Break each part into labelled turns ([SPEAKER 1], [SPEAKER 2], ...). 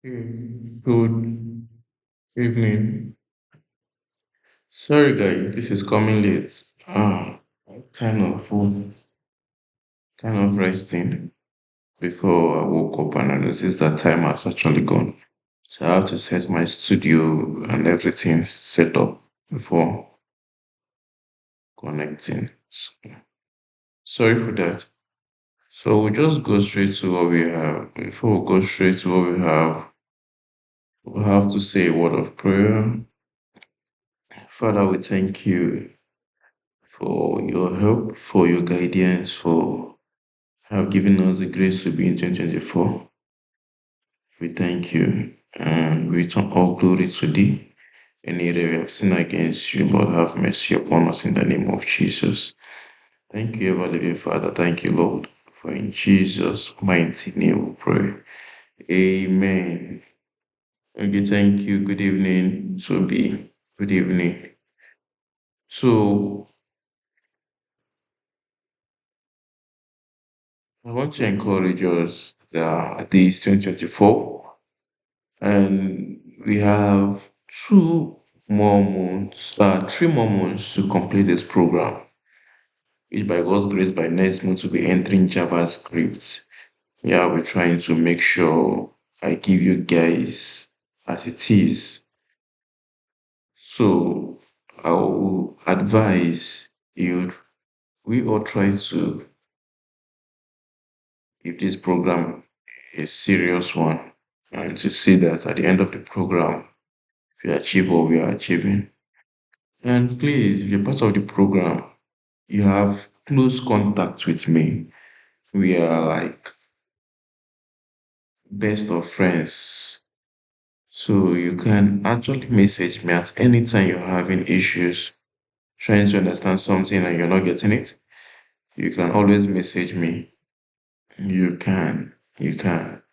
[SPEAKER 1] Good evening. Sorry, guys, this is coming late. Kind of kind of resting before I woke up and I noticed that time has actually gone. So I have to set my studio and everything set up before connecting. Sorry for that. So we'll just go straight to what we have. Before we go straight to what we have, we'll have to say a word of prayer. Father, we thank you for your help, for your guidance, for have given us the grace to be in 2024. We thank you and we return all glory to thee. Any area we have sinned against you, Lord, have mercy upon us in the name of Jesus. Thank you, ever living Father. Thank you, Lord, for in Jesus' mighty name we pray. Amen. Okay, thank you. Good evening, Sobi. Good evening. So, I want to encourage us that this 2024 and we have 3 more months to complete this program. Which by God's grace, by next month we'll be entering JavaScript. Yeah, we're trying to make sure I give you guys as it is. So I will advise you, we all try to, if this program is serious one, and to see that at the end of the program, we achieve what we are achieving. And please, if you're part of the program, you have close contact with me. We are like best of friends. So you can actually message me at any time you're having issues, trying to understand something and you're not getting it. You can always message me. You can. That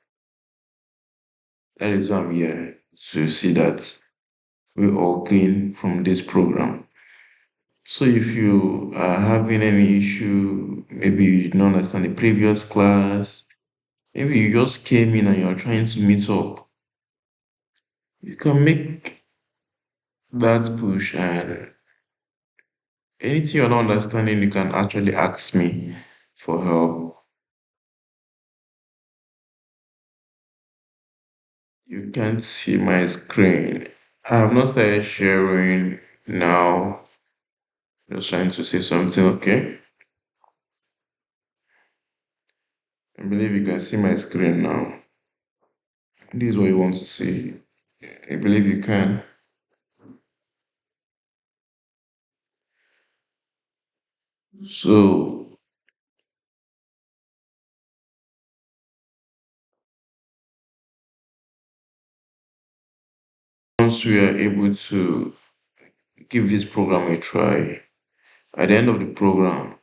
[SPEAKER 1] is why I'm here to see that we all gain from this program. So if you are having any issue, maybe you did not understand the previous class, maybe you just came in and you're trying to meet up, you can make that push and anything you're not understanding, you can actually ask me for help. You can't see my screen. I have not started sharing now. Just trying to say something, okay? I believe you can see my screen now. This is what you want to see. I believe you can. So once we are able to give this program a try, at the end of the program,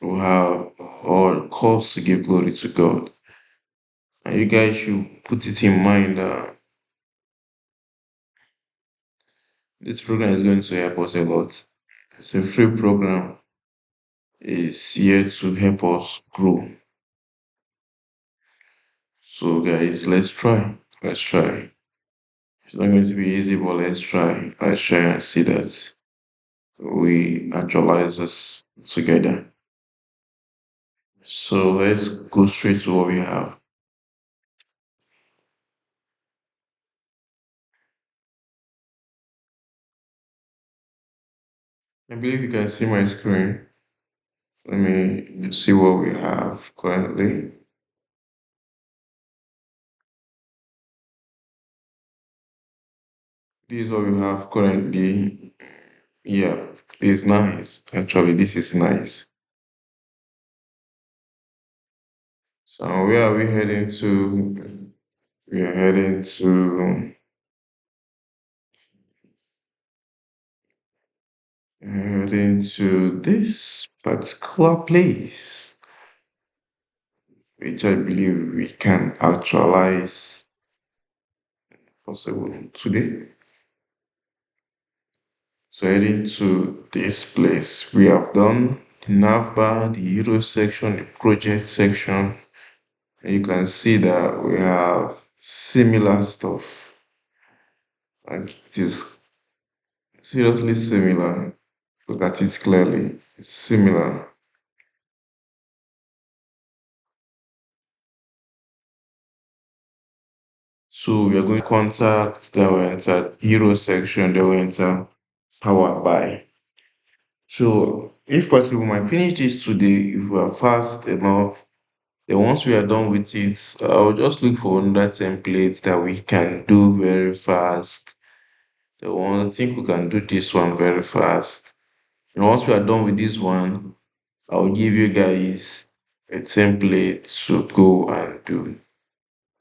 [SPEAKER 1] we'll have all cause to give glory to God. And you guys should put it in mind that this program is going to help us a lot. It's a free program. It's here to help us grow. So guys, let's try. Let's try. It's not going to be easy, but let's try. Let's try and see that we actualize this together. So let's go straight to what we have. I believe you can see my screen. Let me see what we have currently. This is what we have currently. Yeah, it's nice. Actually, this is nice. So where are we heading to? We are heading to this particular place, which I believe we can actualize possible today. So heading to this place, we have done the navbar, the hero section, the project section. And you can see that we have similar stuff. Like it is seriously similar. Look at it clearly. It's similar. So we are going to contact, then we enter hero section, then we enter powered by. So if possible, we might finish this today if we are fast enough. Then once we are done with it, I'll just look for another template that we can do very fast. The one I think we can do this one very fast. And once we are done with this one, I'll give you guys a template to go and do.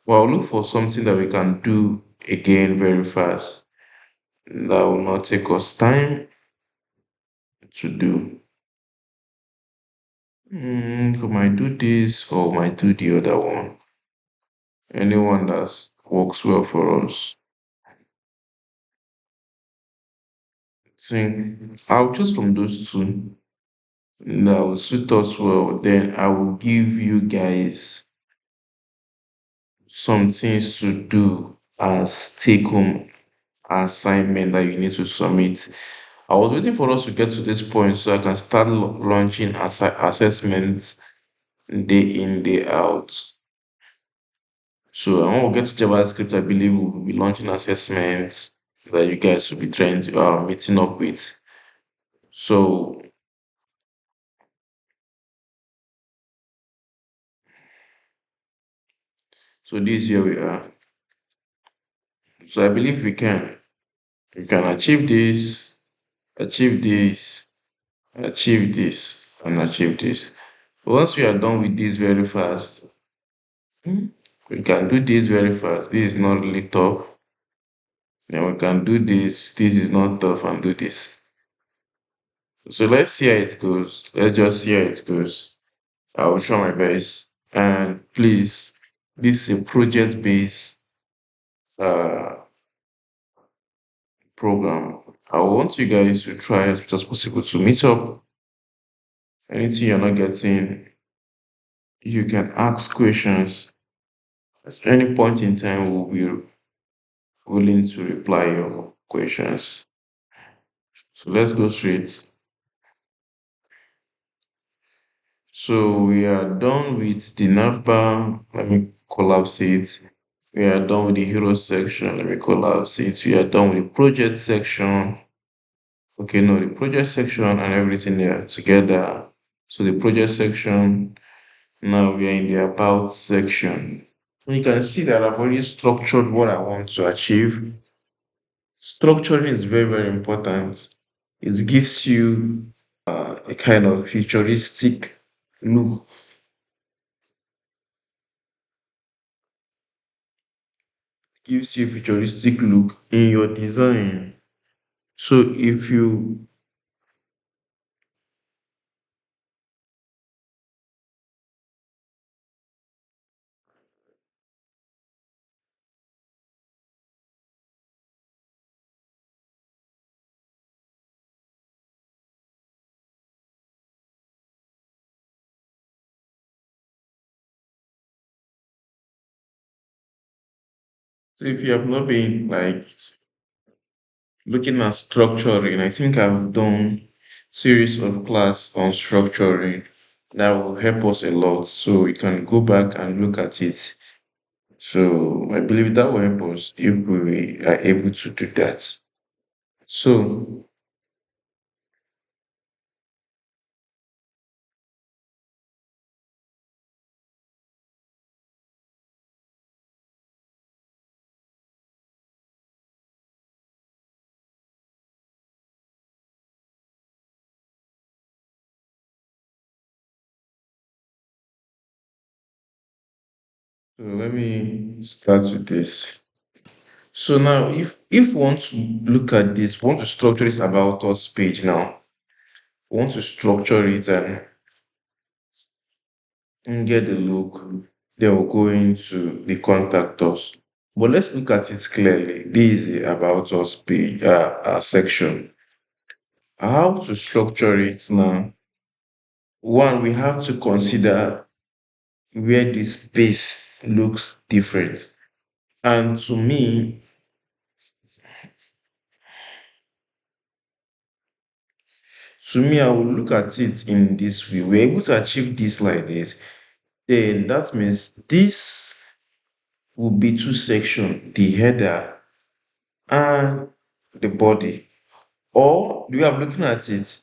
[SPEAKER 1] Well, I'll look for something that we can do again very fast. That will not take us time to do. We might do this or might do the other one. Anyone that works well for us. Think I'll choose from those two that will suit us well. Then I will give you guys some things to do as take home assignment that you need to submit. I was waiting for us to get to this point so I can start launching assessments day in, day out. So when we get to JavaScript, I believe we'll be launching assessments that you guys will be trying to meeting up with. So so this year we are. So I believe we can achieve this, achieve this, achieve this, and achieve this. Once we are done with this very fast, we can do this very fast. This is not really tough. Then we can do this. This is not tough and do this. So let's see how it goes. Let's just see how it goes. I will try my best. And please, this is a project-based uh program. I want you guys to try as much as possible to meet up. Anything you're not getting, you can ask questions. At any point in time, we'll be willing to reply your questions. So let's go straight. So we are done with the navbar. Let me collapse it. We are done with the hero section. Let me collapse it. We are done with the project section. Okay, no, the project section and everything there together. So the project section, now we are in the about section. You can see that I've already structured what I want to achieve. Structuring is very, very important. It gives you a kind of futuristic look, gives you a futuristic look in your design. So if you so if you have not been like looking at structuring, I think I've done series of class on structuring that will help us a lot. So we can go back and look at it. So I believe that will help us if we are able to do that. So So let me start with this. So now, if we want to look at this, we want to structure this about us page now. We want to structure it and get the look. Then we'll go into the contact us. But let's look at it clearly. This is the about us page, section. How to structure it now? One, we have to consider where the space looks different. And to me, I will look at it in this way. We're able to achieve this like this, then that means this will be two sections, the header and the body. Or the way I'm looking at it,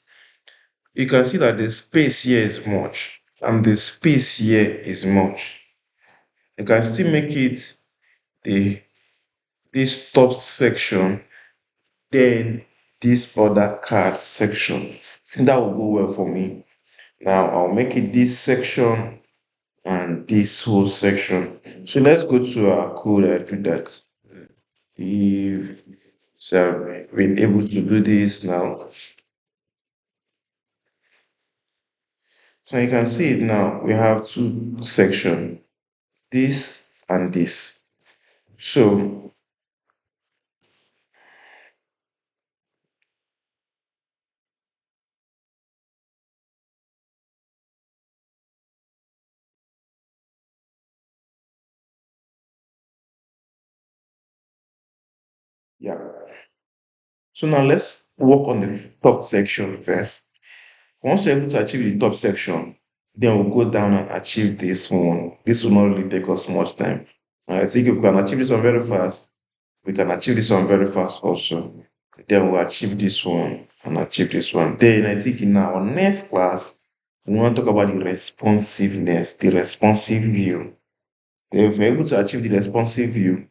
[SPEAKER 1] you can see that the space here is much and the space here is much. You can still make it the this top section, then this other card section. I think that will go well for me. Now I'll make it this section and this whole section. So let's go to our code and do that. If so we're able to do this now. So you can see it now. We have two sections, this and this. So yeah. So now let's work on the top section first. Once you're able to achieve the top section, then we'll go down and achieve this one. This will not really take us much time. And I think if we can achieve this one very fast, we can achieve this one very fast also. Then we'll achieve this one and achieve this one. Then I think in our next class, we want to talk about the responsiveness, the responsive view. Then if we're able to achieve the responsive view,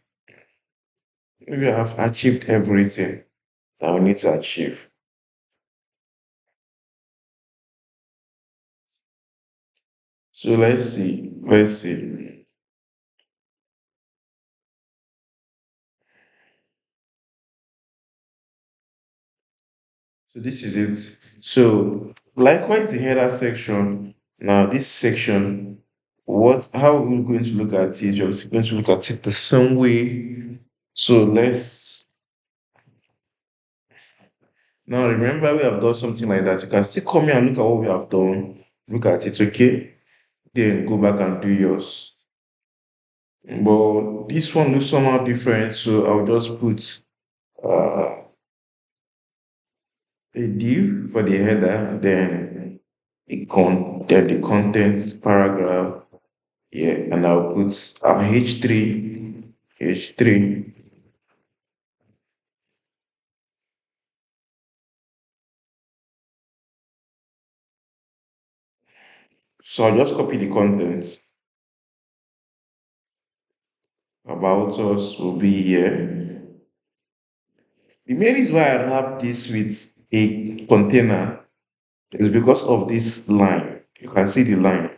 [SPEAKER 1] we have achieved everything that we need to achieve. So let's see. Let's see. So this is it. So likewise, the header section. Now this section, what how are we going to look at it? We're going to look at it the same way. So let's now remember we have done something like that. You can still come here and look at what we have done. Look at it, okay? Then go back and do yours. But this one looks somehow different, so I'll just put uh, a div for the header, then then the contents paragraph. Yeah, and I'll put H3. So I'll just copy the contents. About us will be here. The main reason why I wrap this with a container is because of this line. You can see the line.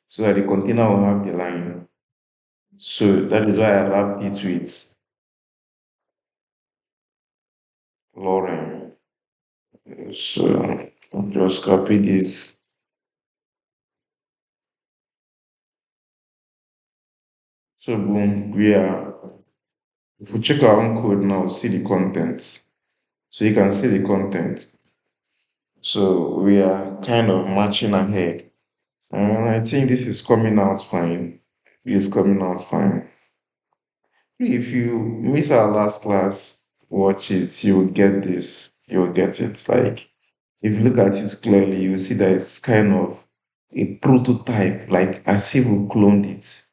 [SPEAKER 1] So that the container will have the line. So that is why I wrap it with lorem. So I'll just copy this. So boom, if we check our own code now, see the contents. So you can see the content. So we are kind of marching ahead. And I think this is coming out fine. It is coming out fine. If you miss our last class, watch it. You will get this. You will get it. Like, if you look at it clearly, you will see that it's kind of a prototype, like as if we cloned it.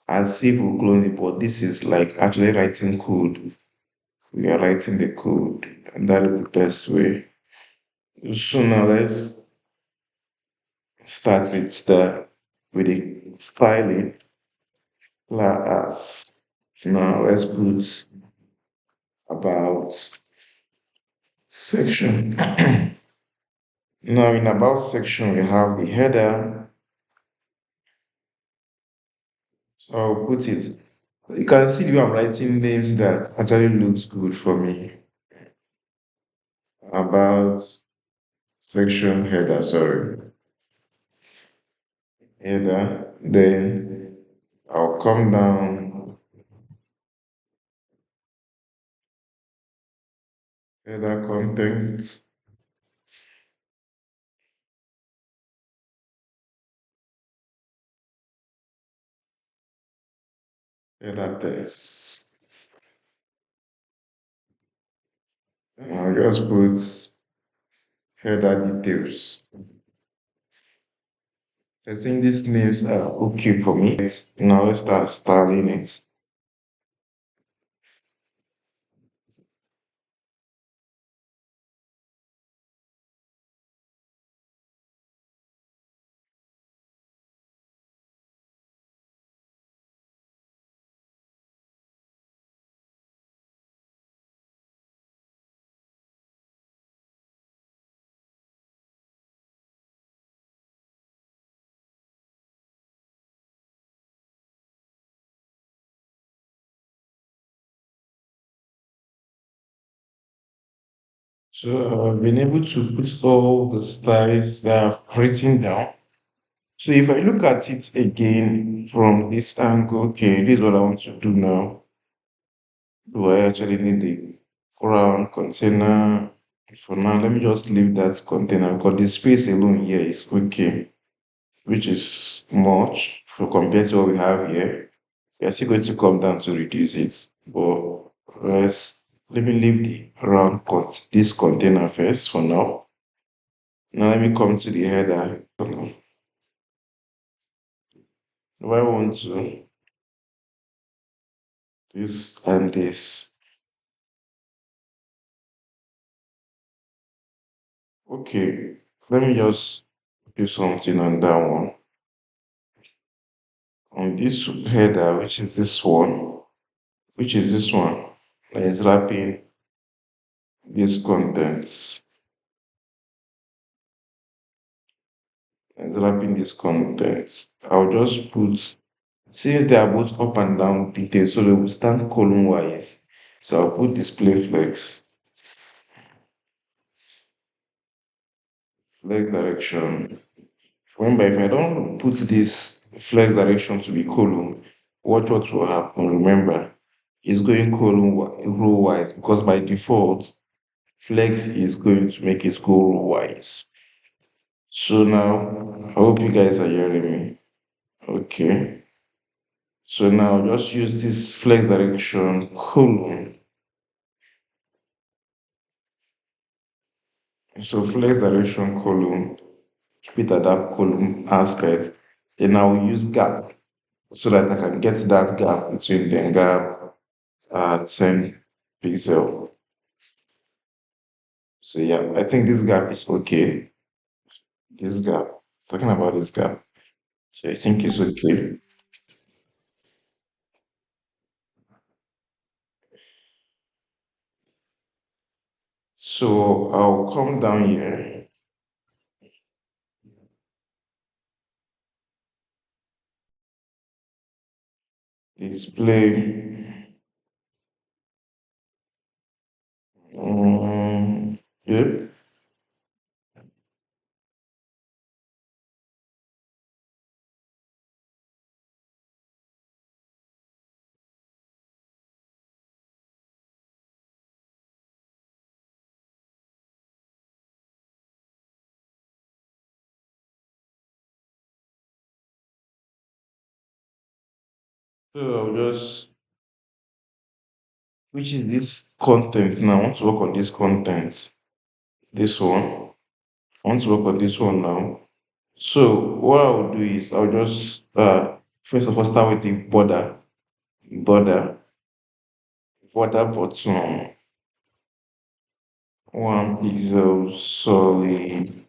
[SPEAKER 1] As if we cloned it, but this is like actually writing code. We are writing the code, and that is the best way. So now let's start with the styling class. Now let's put about section. Now in about section we have the header. So I'll put it. You can see the way I'm writing names that actually looks good for me. About section header, sorry. Header. Then I'll come down header content. Header text. I'll just put header details. I think these names are okay for me. Now let's start styling it. So I've been able to put all the styles that I've written down. So if I look at it again from this angle, okay, this is what I want to do now. Do I actually need the ground container? For now, let me just leave that container because the space alone here is okay, which is much for compared to what we have here. We are still going to come down to reduce it, but let me leave the round this container first for now. Now let me come to the header. Do I want to this and this? Okay, let me just do something on that one. On this header, which is this one, let's wrapping these contents. Let's wrapping these contents. I'll just put, since they are both up and down details, so they will stand column wise. So I'll put display flex direction. Remember, if I don't put this flex direction to be column, what will happen? Remember, it's going row wise because by default, flex is going to make it go row wise. So now, I hope you guys are hearing me. Okay. So now just use this flex direction column. So flex direction column, keep it at that column aspect. Then I'll use gap so that I can get that gap between the gap 10 pixel. So yeah, I think this gap is okay. This gap, talking about this gap, so I think it's okay. So I'll come down here, display. Yep. So I'll just, which is this content now. I want to work on this content. This one. I want to work on this one now. So what I'll do is I'll just first of all start with the border, border bottom, 1 pixel solid.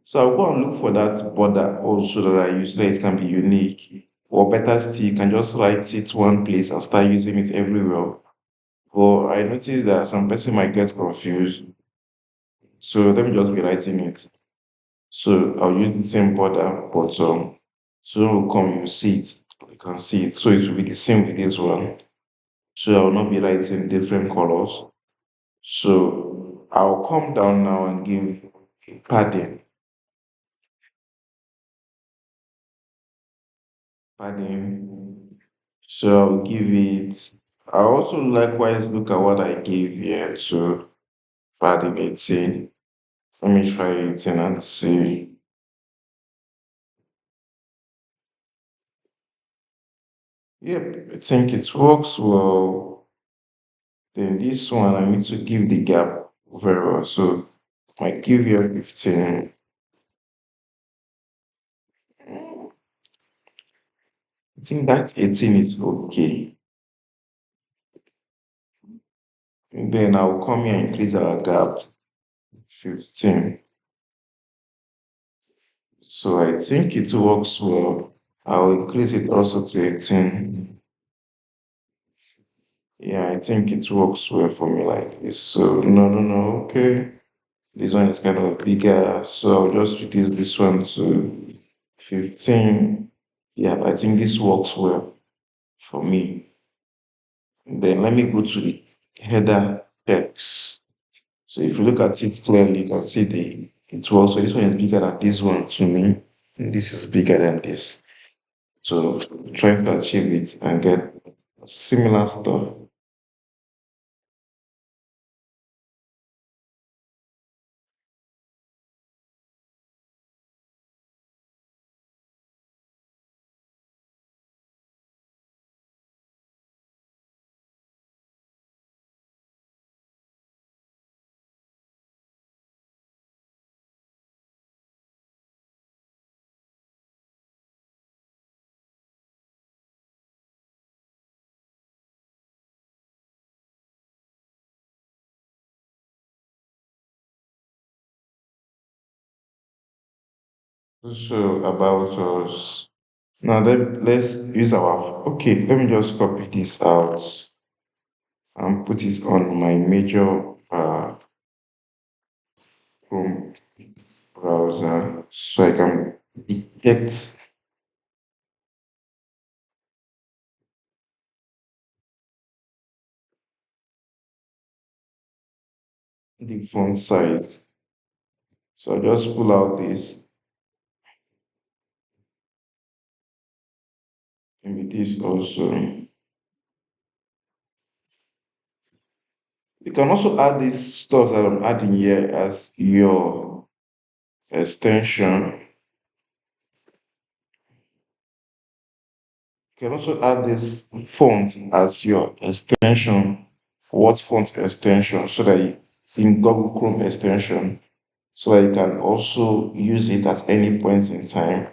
[SPEAKER 1] So I'll go and look for that border also that I use so that it can be unique. Or better still, you can just write it one place and start using it everywhere. But I noticed that some person might get confused. So let me just be writing it. So I'll use the same border bottom. So when we come, you see it. You can see it. So it will be the same with this one. So I will not be writing different colors. So I'll come down now and give a padding. So I'll give it. I also likewise look at what I gave here to padding 18. Let me try 18 and see. Yep, I think it works well. Then this one, I need to give the gap very well. So I give here 15. I think that 18 is okay. And then I'll come here and increase our gap to 15. So I think it works well. I'll increase it also to 18. Yeah, I think it works well for me like this. So no, no, no, okay. This one is kind of bigger, so I'll just reduce this one to 15. Yeah, I think this works well for me. Then let me go to the header text. So if you look at it clearly, you can see the it works. So this one is bigger than this one to me. And this is bigger than this. So trying to achieve it and get similar stuff. So about us. Now let's use our okay, let me just copy this out and put it on my major Chrome browser so I can detect the font size. So I just pull out this and with this also. You can also add this stuff that I'm adding here as your extension. You can also add this font as your extension. What font extension? So that in Google Chrome extension, so that you can also use it at any point in time.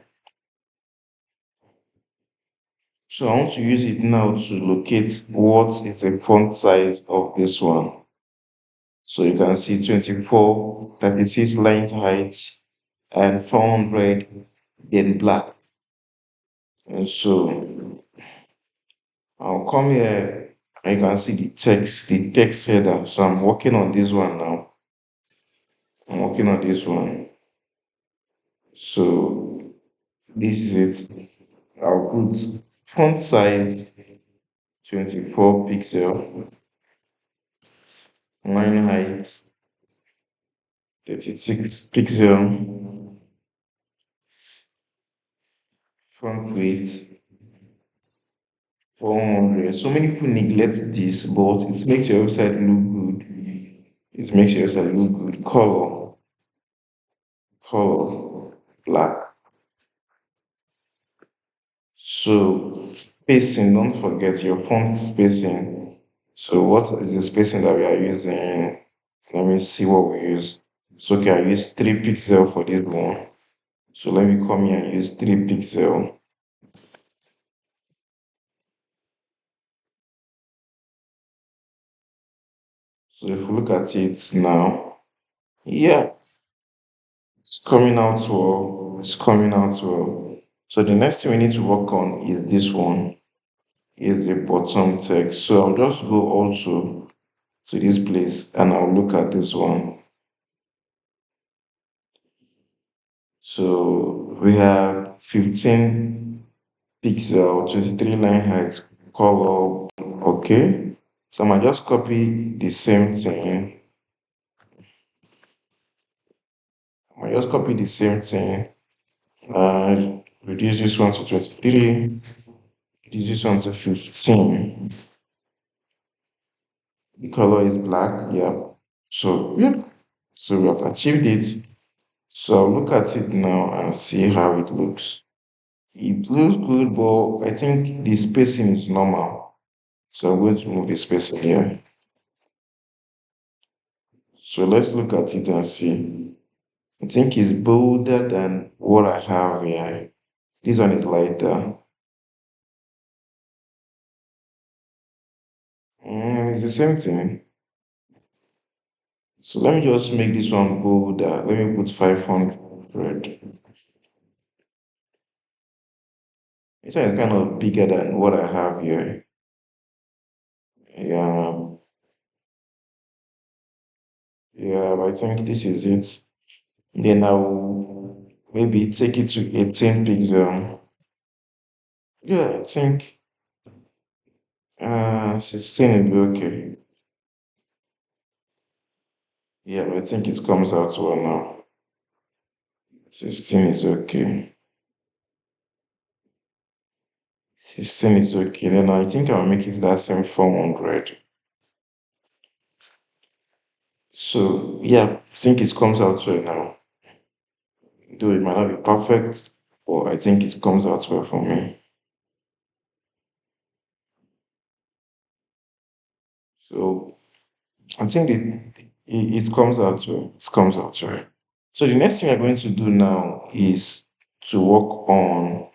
[SPEAKER 1] So I want to use it now to locate what is the font size of this one. So you can see 24, 36 line height, and 400 in black. And so I'll come here and you can see the text header. So I'm working on this one now. I'm working on this one. So this is it. I'll put font size 24 pixel, line height 36 pixel, font weight 400. So many people neglect this, but it makes your website look good. It makes your website look good. Color, black. So spacing, don't forget your font spacing. So what is the spacing that we are using? Let me see what we use. So okay, I use 3 pixel for this one. So let me come here and use 3 pixel. So if we look at it now, yeah, it's coming out well. It's coming out well. So the next thing we need to work on is this one, is the bottom text. So I'll just go also to this place and I'll look at this one. So we have 15 pixel, 23 line height, color. Okay. So I might just copy the same thing. I might just copy the same thing and reduce this one to 23, reduce this one to 15. The color is black. Yeah. So, yeah. So we have achieved it. So I'll look at it now and see how it looks. It looks good, but I think the spacing is normal. So I'm going to move the spacing here. So let's look at it and see. I think it's bolder than what I have here. This one is lighter. It's the same thing. So let me just make this one bolder. Let me put 500. This one is kind of bigger than what I have here. Yeah, yeah, but I think this is it. Then I'll maybe take it to 18 pixel. Yeah, I think 16 will be okay. Yeah, but I think it comes out well now. 16 is okay. 16 is okay. Then I think I'll make it that same 400. So yeah, I think it comes out well now. Though it might not be perfect, but I think it comes out well for me. So I think it comes out well. It comes out well. So the next thing we're going to do now is to work on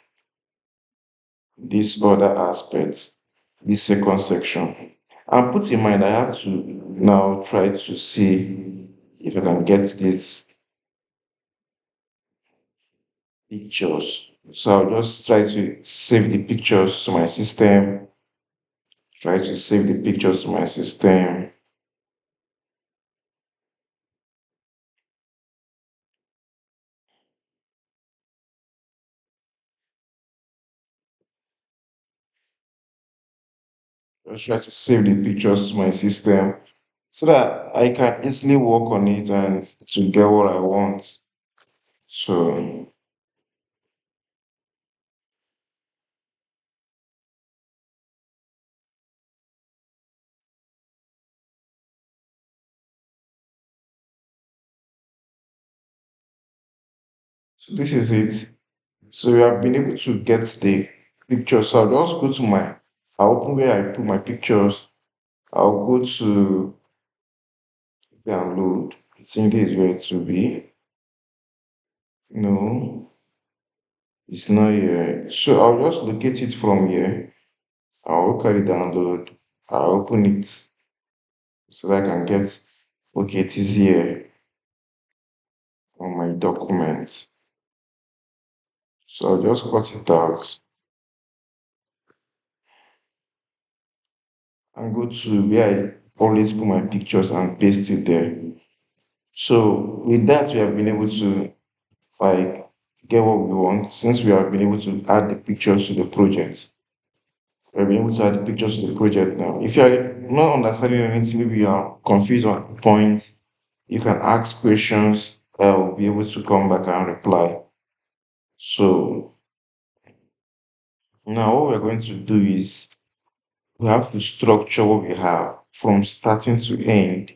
[SPEAKER 1] this other aspect, this second section. And put in mind, I have to now try to see if I can get these pictures. So I'll just try to save the pictures to my system, try to save the pictures to my system. Just try to save the pictures to my system so that I can easily work on it and to get what I want. So so this is it. So we have been able to get the pictures. So I'll just go to I'll open where I put my pictures. I'll go to download. I think this is where it will be. No, it's not here. So I'll just locate it from here. I'll look at the download. I'll open it so that I can get, okay, it is here on my document. So I'll just cut it out and go to where I always put my pictures and paste it there. So with that, we have been able to like get what we want since we have been able to add the pictures to the project. We have been able to add the pictures to the project now. If you are not understanding anything, maybe you are confused on a point, you can ask questions. I'll be able to come back and reply. So now what we're going to do is we have to structure what we have from starting to end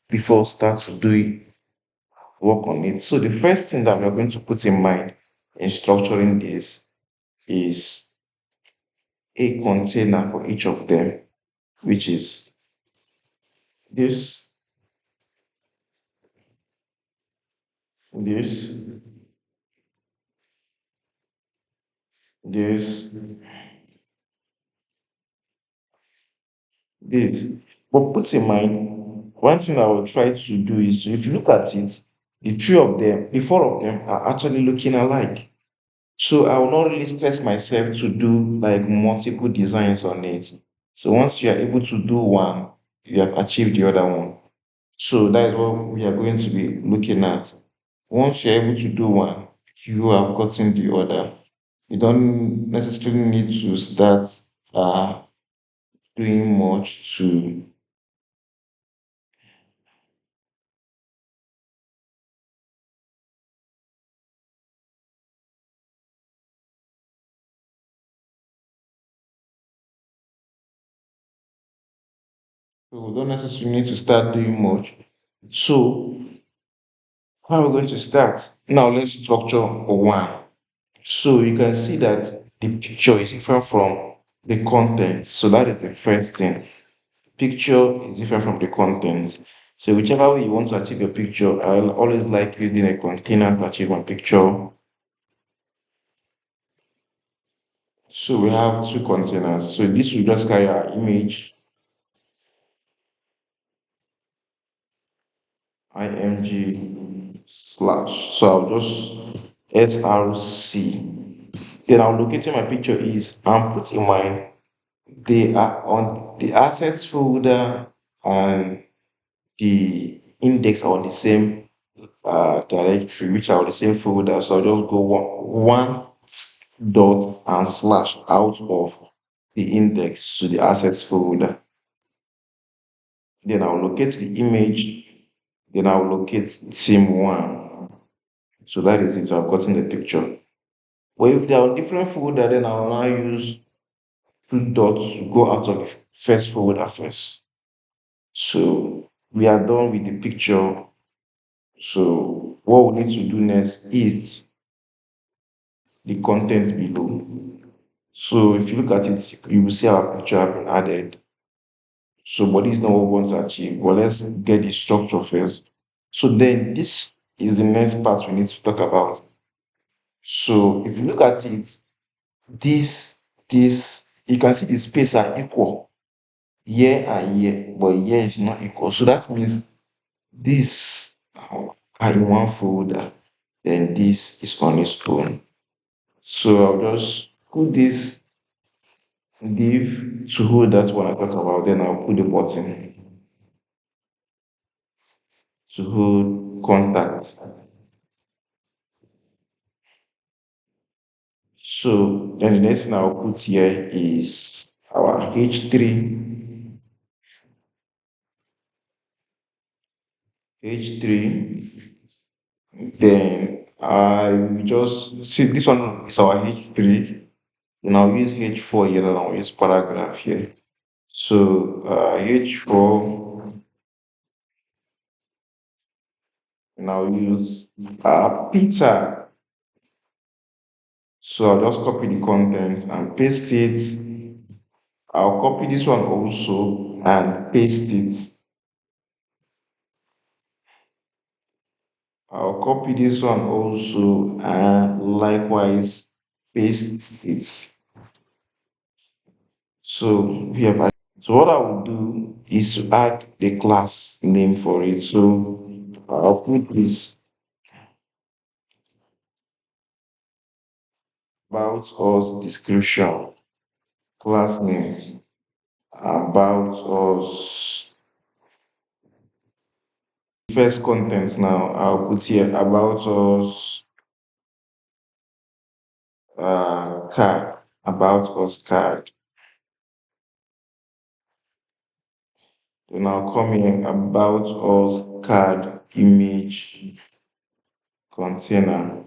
[SPEAKER 1] before we start to do work on it. So the first thing that we are going to put in mind in structuring this is a container for each of them, which is this, this, this, this. But put in mind, one thing I will try to do is if you look at it, the three of them, the four of them are actually looking alike. So I will not really stress myself to do like multiple designs on it. So once you are able to do one, you have achieved the other one. So that is what we are going to be looking at. Once you're able to do one, you have gotten the other. You don't necessarily need to start uh, doing much to, so we don't necessarily need to start doing much. So how are we going to start? Now let's structure one. So you can see that the picture is different from the content. So that is the first thing. Picture is different from the content. So whichever way you want to achieve your picture, I always like using a container to achieve my picture. So we have two containers. So this will just carry our image, img slash. So I'll just src. Then I'll locate where my picture is and put in mind they are on the assets folder and the index are on the same directory, which are on the same folder. So I'll just go one dot and slash out of the index to the assets folder. Then I'll locate the image. Then I'll locate team one. So that is it. So I've gotten the picture. But if they are on different folder, then I'll now use two dots to go out of the first folder first. So we are done with the picture. So what we need to do next is the content below. So if you look at it, you will see our picture have been added. So, but this is not what we want to achieve. But let's get the structure first. So then this is the next part we need to talk about. So if you look at it, this, you can see the space are equal here and here, but here is not equal. So that means this are in one folder, then this is on its own. So I'll just put this div to hold that one I talk about, then I'll put the button to hold contact. So then the next thing I'll put here is our H3, H3. Then I will just see this one is our H3. Then I'll use H4 here and I'll use paragraph here. So H4, and I'll use Peter. So I'll just copy the content and paste it. I'll copy this one also and paste it. I'll copy this one also and likewise paste it. So we have so what I will do is to add the class name for it. So I'll put this about us description, class name, about us. First content now, I'll put here about us card, about us card. Then I'll come here about us card image container.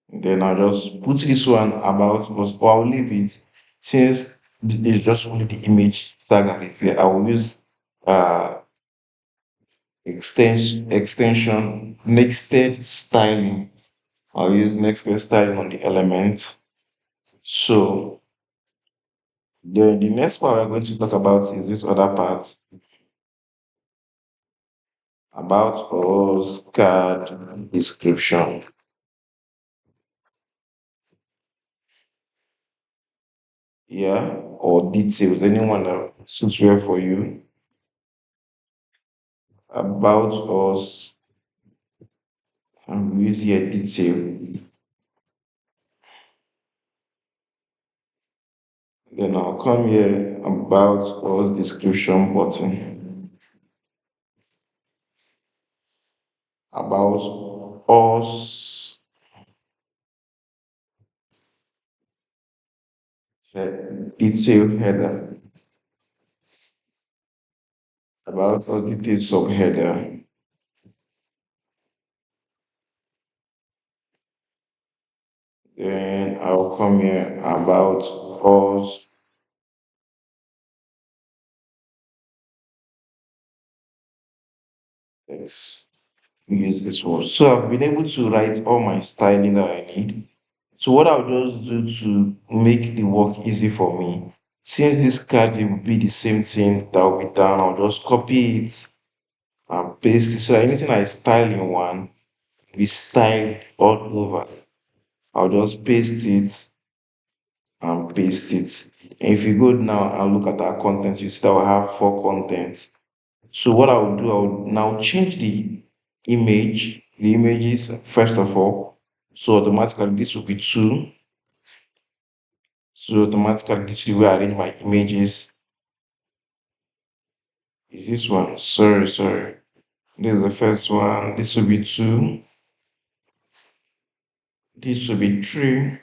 [SPEAKER 1] Then I'll just put this one about us, or I'll leave it since it's just only the image tag that is here. I will use uh extension nexted styling. I'll use nexted styling on the element. So then the next part we're going to talk about is this other part about us card description. Yeah, or details, anyone that suits well for you. About us, and use here detail. Then I'll come here about us description button. About us detail header. About us detail subheader. Then I'll come here about us text. use this word. So I've been able to write all my styling that I need. So what I'll just do to make the work easy for me, since this card it will be the same thing that will be done, I'll just copy it and paste it. So that anything I style in one will be styled all over. I'll just paste it and paste it. And if you go now and look at our content, you see that we have four contents. So what I will do, I will now change the images first of all. So automatically this will be two. So automatically this will arrange my images. Is this one? Sorry. This is the first one. This will be two. This will be three.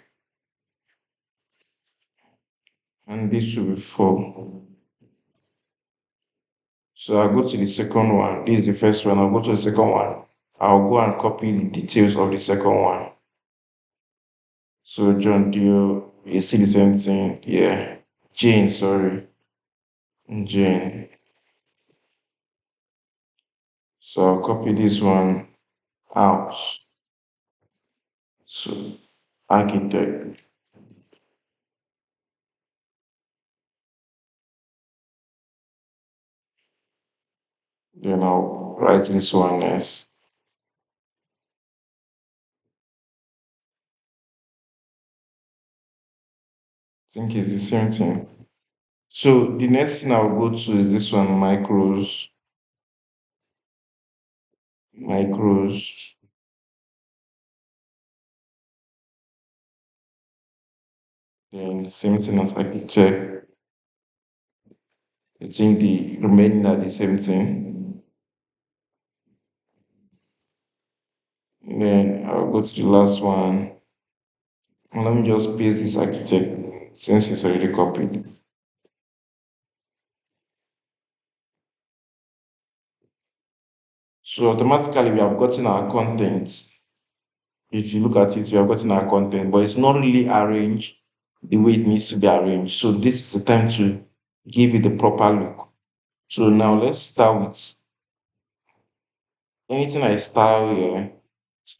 [SPEAKER 1] And this will be four. So I'll go to the second one. This is the first one. I'll go to the second one. I'll go and copy the details of the second one. So John Dio, you see the same thing? Yeah. Jane, sorry. Jane. So I'll copy this one out. So architect. Then I'll write this one next. I think it's the same thing. So the next thing I'll go to is this one, macros, then same thing as architect. I think the remaining are the same thing. Then I'll go to the last one. And let me just paste this architect since it's already copied. So automatically we have gotten our content. If you look at it, we have gotten our content, but it's not really arranged the way it needs to be arranged. So this is the time to give it the proper look. So now let's start with anything I style here,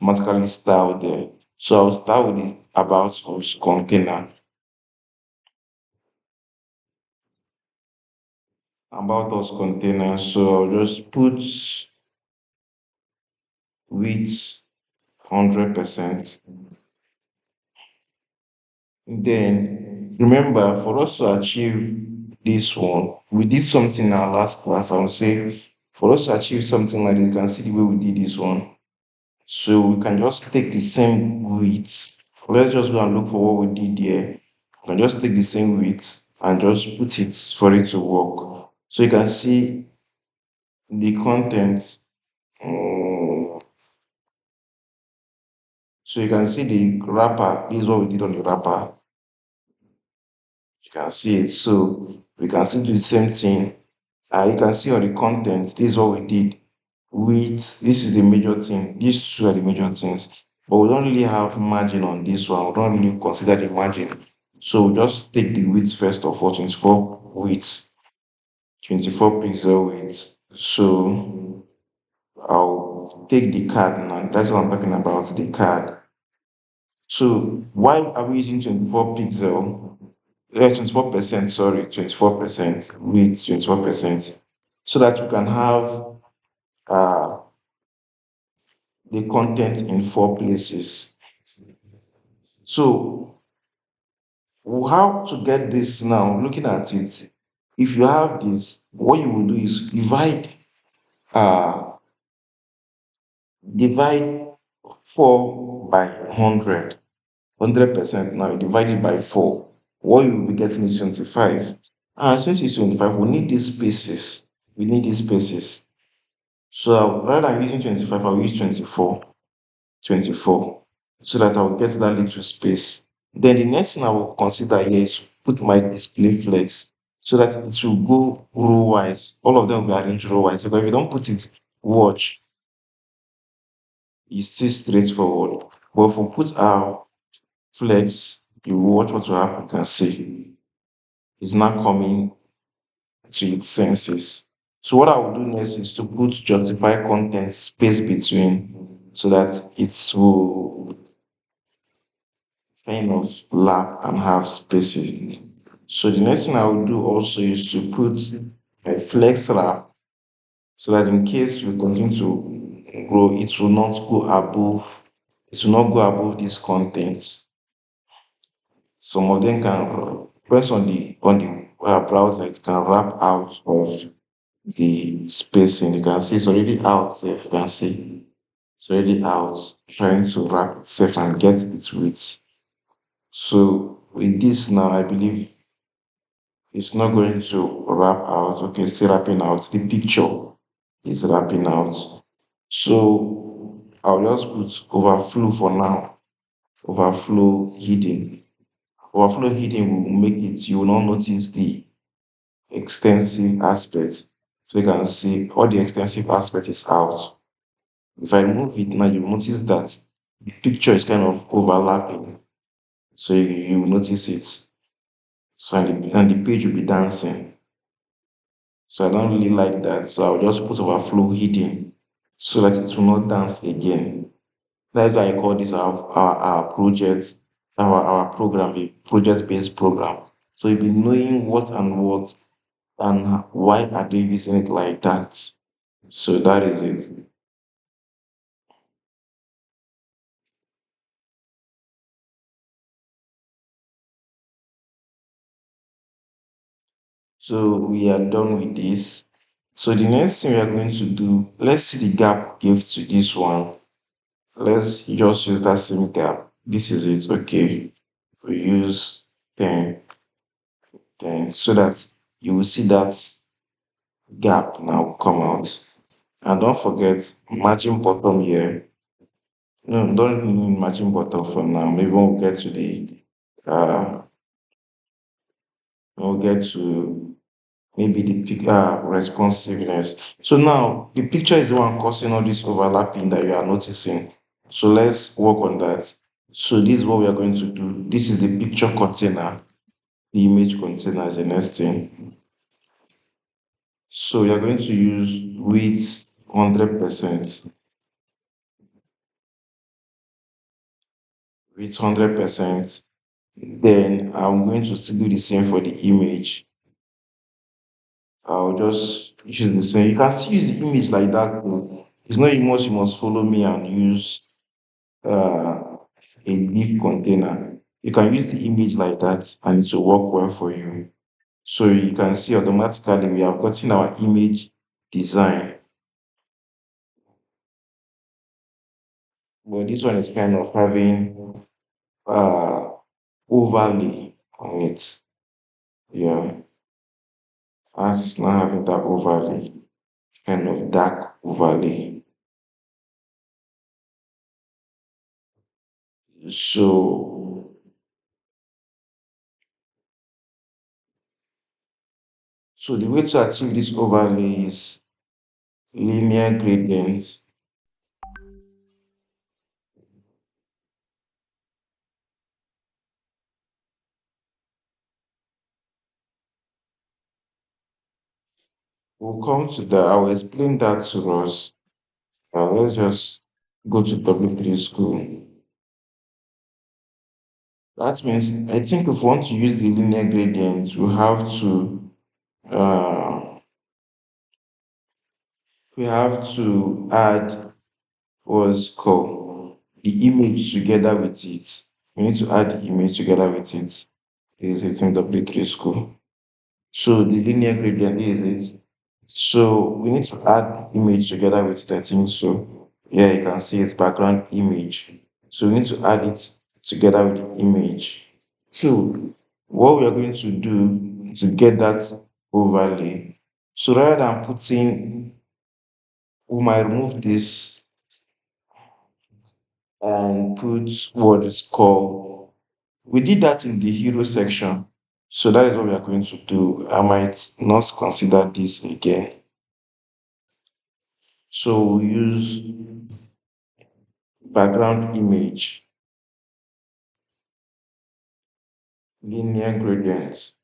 [SPEAKER 1] automatically style there. So I'll start with the about us container. About us container. So I'll just put width 100%. Then remember, for us to achieve this one, we did something in our last class. I would say for us to achieve something like this, you can see the way we did this one. So we can just take the same width. Let's just go and look for what we did here. We can just take the same width and just put it for it to work. So you can see the content. So you can see the wrapper. This is what we did on the wrapper. You can see it. So we can still do the same thing. You can see on the content, this is what we did. With this is the major thing. These two are the major things. But we don't really have margin on this one. We don't really consider the margin. So we just take the width first of all, 24 width, 24 pixel width. So I'll take the card now. That's what I'm talking about, the card. So why are we using 24 pixel? 24%, sorry, 24% width, 24%. So that we can have uh, the content in four places. So how to get this now? Looking at it, if you have this, what you will do is uh divide 4 by 100%. Now you divide it by 4. What you will be getting is 25. And since it's 25, we need these spaces. We need these spaces. So rather than using 25, I'll use 24, so that I'll get that little space. Then the next thing I will consider here is to put my display flex so that it will go row wise. All of them will be arranged row wise. Because if you don't put it, watch, it's still straightforward. But if we put our flex, you watch what will happen. You can see it's not coming to its senses. So what I will do next is to put justify content space between so that it will kind of lap and have spacing. So the next thing I will do also is to put a flex wrap so that in case we continue to grow, it will not go above this content. Some of them can, based on the browser, it can wrap out of the spacing. You can see it's already out safe. You can see it's already out, trying to wrap itself and get its width. So with this now, I believe it's not going to wrap out. Okay, still wrapping out. The picture is wrapping out. So I'll just put overflow for now. Overflow hidden. Overflow hidden will make it, you will not notice the extensive aspect. So you can see all the extensive aspect is out. If I remove it now, you will notice that the picture is kind of overlapping. So you will notice it. So and the page will be dancing. So I don't really like that. So I'll just put overflow hidden so that it will not dance again. That's why I call this our project, our program, a project-based program. So you'll be knowing what and what and why are they using it like that. So that is it. So we are done with this. So the next thing we are going to do, let's see the gap give to this one. Let's just use that same gap. This is it. Okay. We use 10, 10, so that you will see that gap now come out. And don't forget margin bottom here. No, don't need margin bottom for now. Maybe when we get to the when we get to maybe the responsiveness. So now the picture is the one causing all this overlapping that you are noticing. So let's work on that. So this is what we are going to do. This is the picture container, the image container is the next thing. So we are going to use width 100%, with 100%. Then I'm going to still do the same for the image. I'll just use the same. You can still use the image like that though. It's not you must follow me and use uh, a div container. You can use the image like that and it will work well for you. So you can see automatically we have gotten our image design. But this one is kind of having uh overlay on it. Yeah, ours is not having that overlay, kind of dark overlay. So so the way to achieve this overlay is linear gradients. We'll come to that. I will explain that to us. Let's just go to W3 school. That means I think if we want to use the linear gradient, uh, we have to add what's called the image together with it. We need to add the image together with it. Is it in W3 school? So the linear gradient is it. So we need to add the image together with it, I think so. Yeah, you can see its background image. So we need to add it together with the image. So what we are going to do to get that overlay. So rather than putting, we might remove this and put what is called, we did that in the hero section. So that is what we are going to do. I might not consider this again. So we use background image, linear gradients.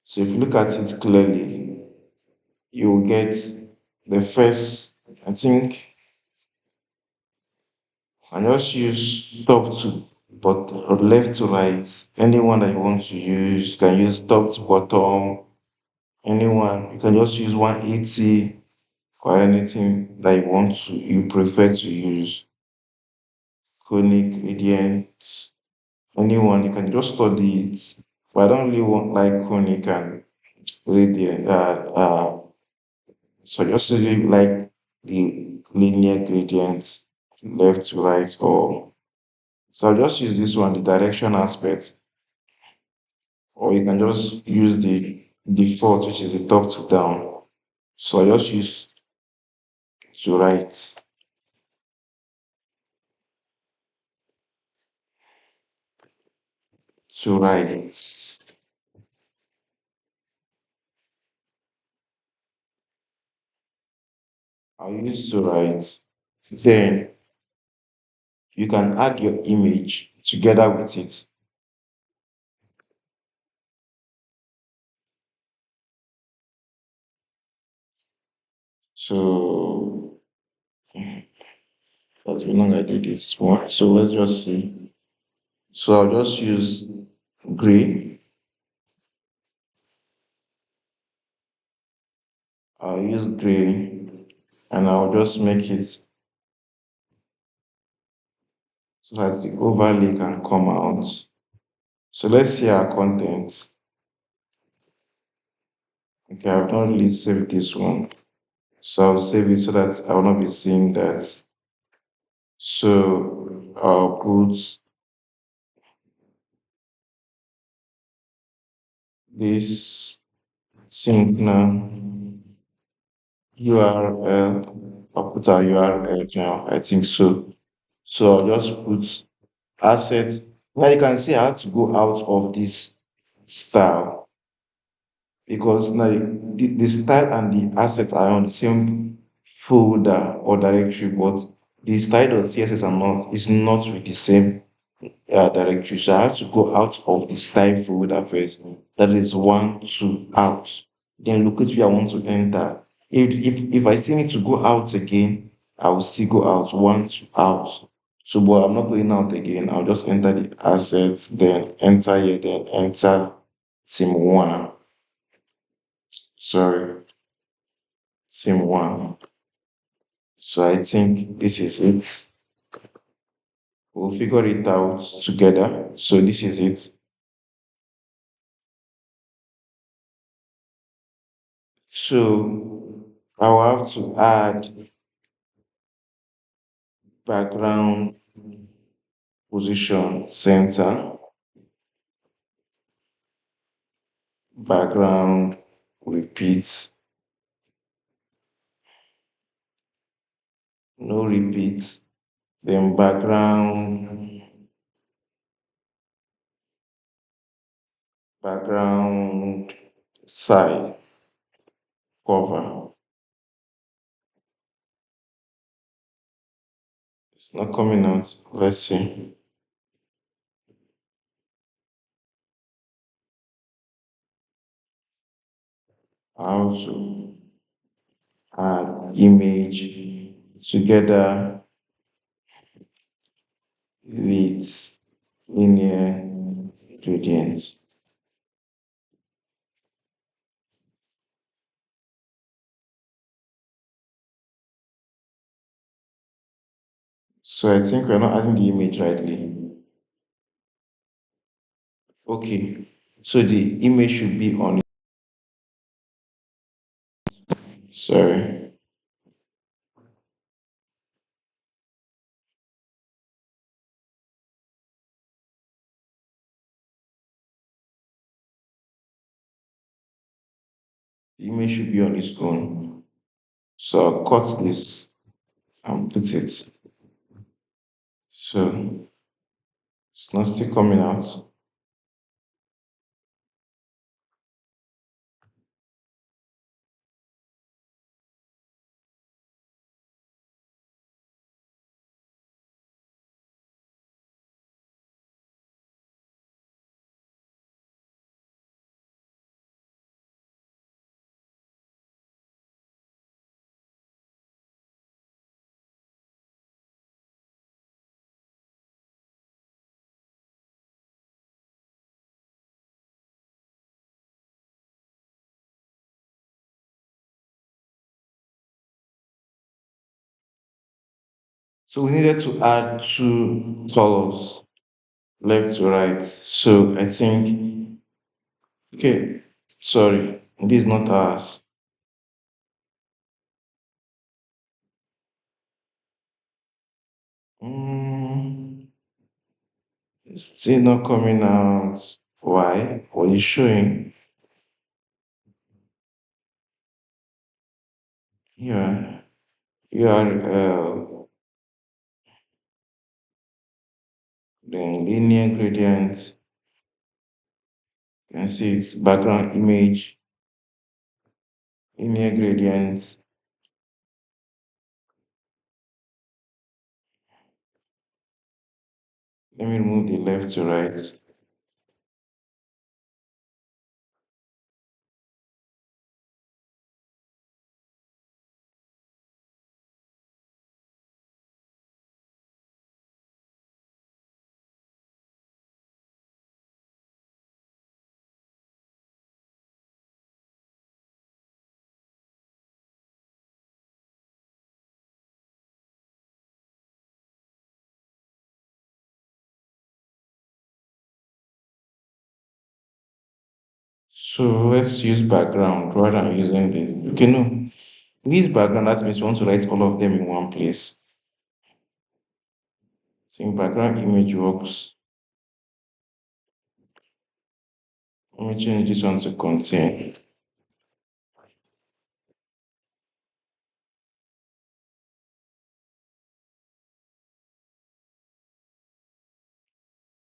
[SPEAKER 1] So if you look at it clearly, you will get the first, I think, and just use top to but left to right. Anyone that you want to use, you can use top to bottom. Anyone, you can just use 180 or anything that you prefer to use. Conic, gradient, anyone, you can just study it. But I don't really want like conic and gradient. So just really like the linear gradient, left to right, or so I'll just use this one, the direction aspect, or you can just use the default, which is the top to down. So I just use to right, to right. I'll use to right. Then you can add your image together with it. So that's been long I did this one. So let's just see. So I'll just use gray. I'll use gray and I'll just make it so that the overlay can come out. So let's see our content. Okay, I've not really saved this one. So I'll save it so that I will not be seeing that. So I'll put this sync now URL. I'll put our URL now. I think so. So I'll just put asset. Now you can see I have to go out of this style because now the style and the assets are on the same folder or directory, but the style.css are not is not with the same directory. So I have to go out of the style folder first. That is one, two, out. Then locate where I want to enter. If I still need to go out again, I will still go out, one, two, out. So, but I'm not going out again. I'll just enter the assets, then enter here, then enter sim one. Sorry, sim one. So I think this is it. We'll figure it out together. So this is it. So I will have to add background position center, background repeat, no repeat, then background side cover. It's not coming out. Let's see how to add image together with linear gradients. So I think we're not adding the image rightly. Okay, so the image should be on. Sorry, the image should be on its own. So I'll cut this and put it. So it's not still coming out. So we needed to add two colors, left to right. So I think, okay, sorry, this is not ours. Mm, it's still not coming out. Why? What is showing? Yeah, URL, then linear gradient. You can see it's background image, linear gradients. Let me remove the left to right. So let's use background rather than using the. Okay, no. This background, that means we want to write all of them in one place. So background image works. Let me change this one to contain.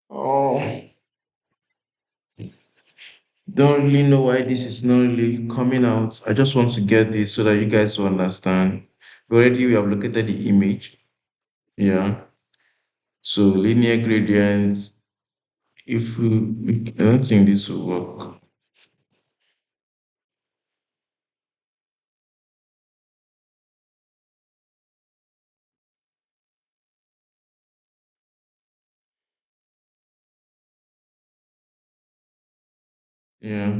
[SPEAKER 1] Oh, don't really know why this is not really coming out. I just want to get this so that you guys will understand. Already we have located the image. Yeah. So linear gradients. If I don't think this will work. Yeah.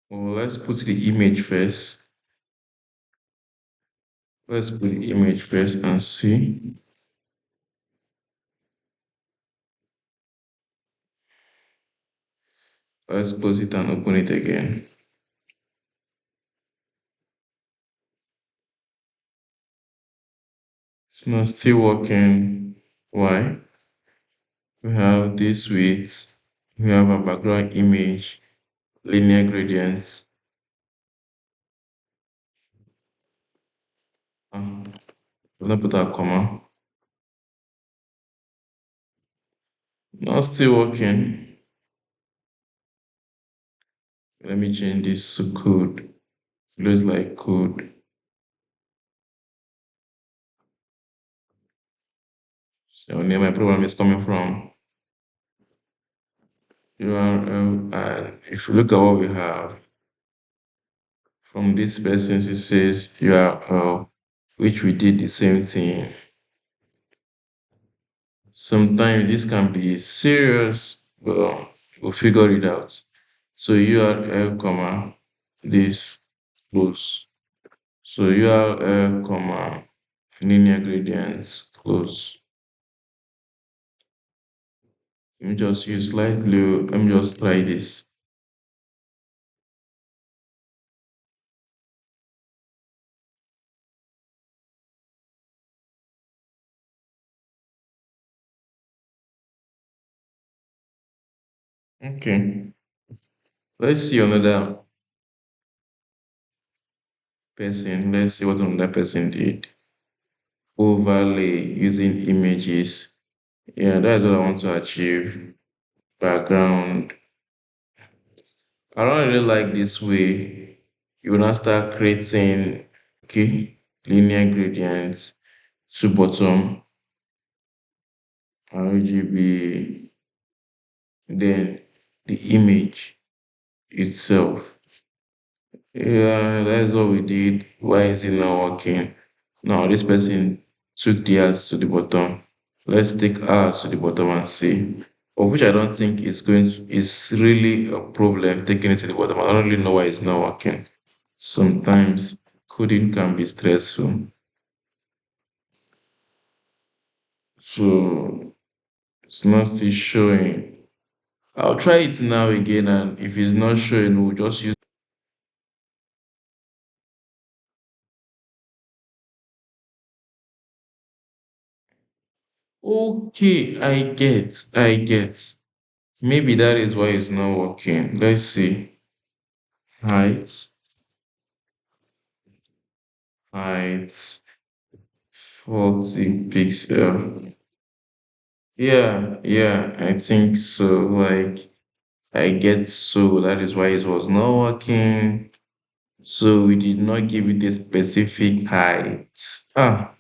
[SPEAKER 1] Well, let's put the image first. Let's put the image first and see. Let's close it and open it again. It's not still working. Why? We have this width. We have a background image, linear gradients. We'll not put a comma. Not still working. Let me change this to code. Looks like code. So where my problem is coming from. And if you look at what we have from this person, it says URL, which we did the same thing. Sometimes this can be serious, but we'll figure it out. So URL, comma, this close. So URL, comma, linear gradients, close. Let me just use light blue. Let me just try this. Okay. Let's see another person. Let's see what another person did. Overlay using images. Yeah, that's what I want to achieve. Background. I don't really like this way. You will now start creating, okay, linear gradients to bottom, RGB, then the image itself. Yeah, that's what we did. Why is it not working? Now this person took theirs to the bottom. Let's take ours to the bottom and see. of which I don't think is really a problem taking it to the bottom. I don't really know why it's not working. Sometimes coding can be stressful. So it's not still showing. I'll try it now again, and if it's not showing, we'll just use. Okay, I get. Maybe that is why it's not working. Let's see. Height, height, 40 pixel. Yeah, I think so. Like, I get so that is why it was not working. So we did not give it a specific height. Ah,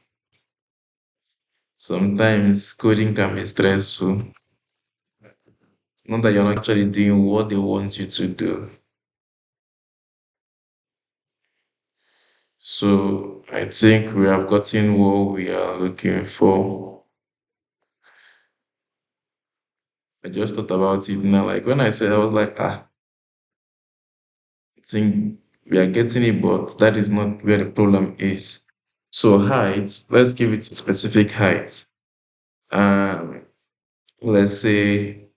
[SPEAKER 1] sometimes coding can be stressful. Not that you're not actually doing what they want you to do. So I think we have gotten what we are looking for. I just thought about it now. Like when I said, I was like, I think we are getting it, but that is not where the problem is. So height, let's give it a specific height. Um, let's say,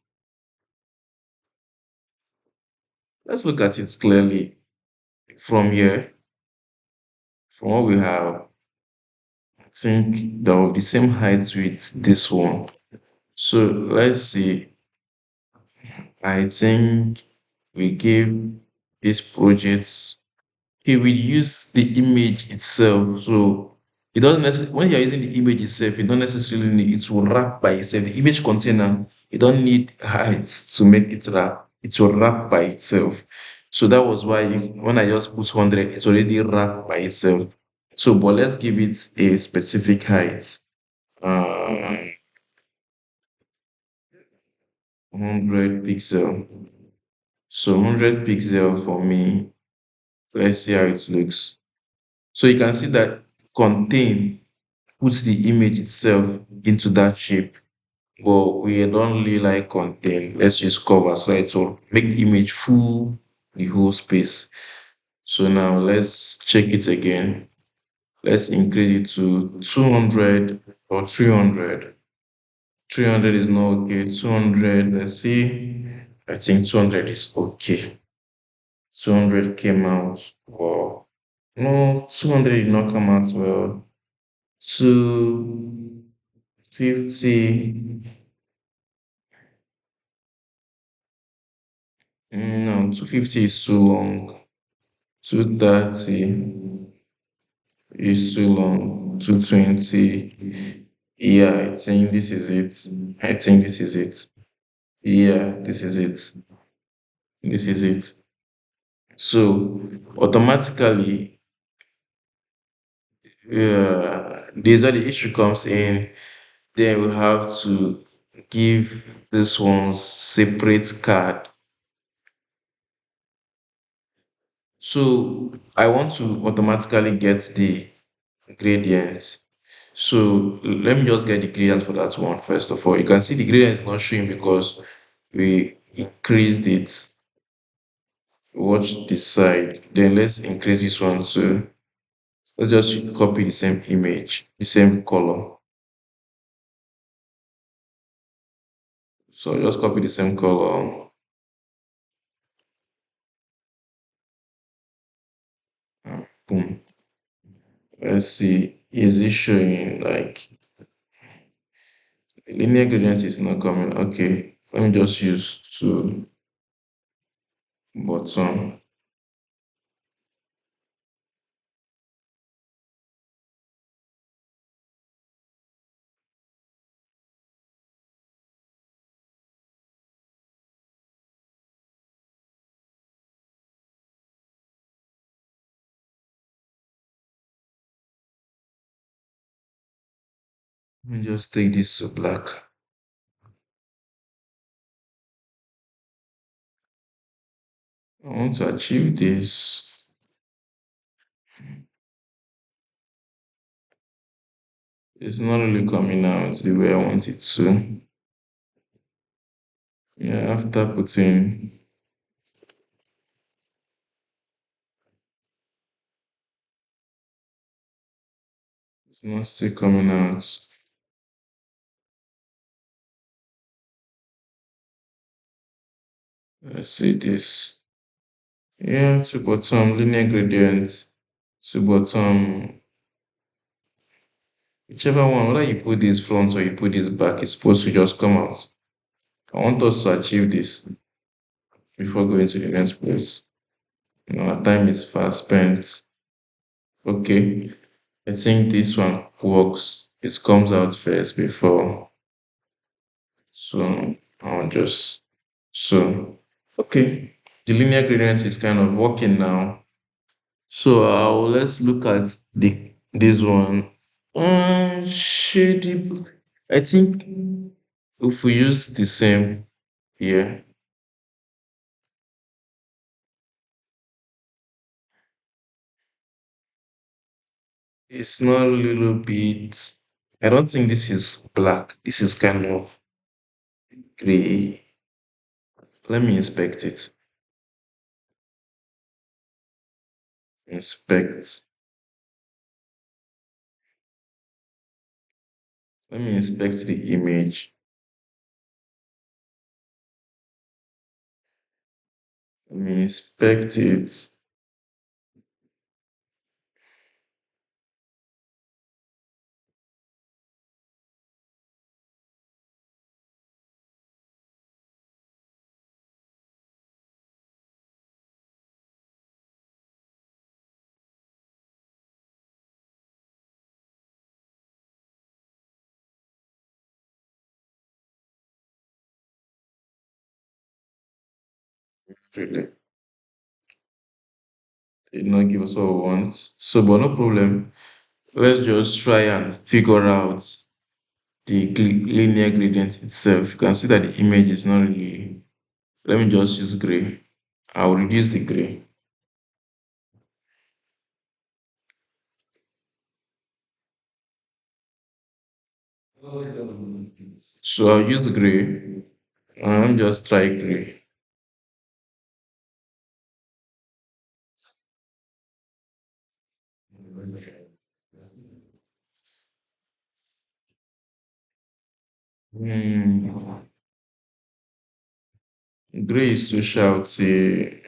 [SPEAKER 1] let's look at it clearly from here. From what we have, I think they're of the same height with this one. So let's see. I think we give these projects. Okay, we use the image itself. So it doesn't necessarily when you're using the image itself, you don't necessarily need it to wrap by itself. The image container, you don't need height to make it wrap. It will wrap by itself. So that was why when I just put 100, it's already wrapped by itself. So, but let's give it a specific height. 100 pixel. So 100 pixel for me. Let's see how it looks. So you can see that contain puts the image itself into that shape. But we don't really like contain. Let's use covers, right? So make the image full the whole space. So now let's check it again. Let's increase it to 200 or 300. 300 is not okay. 200, let's see. I think 200 is okay. 200 came out. Wow. No, 200 did not come out well. 250. No, 250 is too long. 230 is too long. 220. Yeah, I think this is it. I think this is it. Yeah, this is it. This is it. So automatically, this is where the issue comes in. Then we have to give this one separate card. So I want to automatically get the gradients. So let me just get the gradient for that one first of all. You can see the gradient is not showing because we increased it. Watch this side. Then let's increase this one too. Let's just copy the same image, the same color. So just copy the same color. Boom. Let's see. Is it showing like linear gradient is not coming? Okay. Let me just use to bottom. Let me just take this to black. I want to achieve this. It's not really coming out the way I want it to. Yeah, after putting, it's not still coming out. Let's see this. Yeah, to bottom linear gradient, to bottom, whichever one, whether you put this front or you put this back, it's supposed to just come out. I want us to achieve this before going to the next place. Our time is fast spent. Okay, I think this one works. It comes out first before. So I'll just so okay. The linear gradient is kind of working now. So let's look at the this one. Shady. I think if we use the same here, it's not a little bit. I don't think this is black. This is kind of gray. Let me inspect it. Inspect. Let me inspect the image. Let me inspect it. Really, did not give us what we want. So, but no problem. Let's just try and figure out the linear gradient itself. You can see that the image is not really. Let me just use gray. I'll reduce the gray. So I'll use gray. And just try gray. Hmm. Gray is too shouty.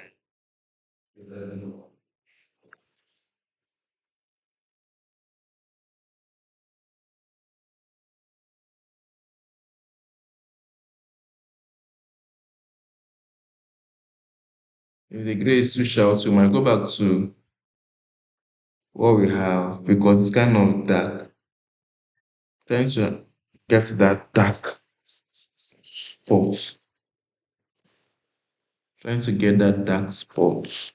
[SPEAKER 1] If the gray is too shouty, we might go back to what we have because it's kind of dark. Trying to get that dark spot. Trying to get that dark spot.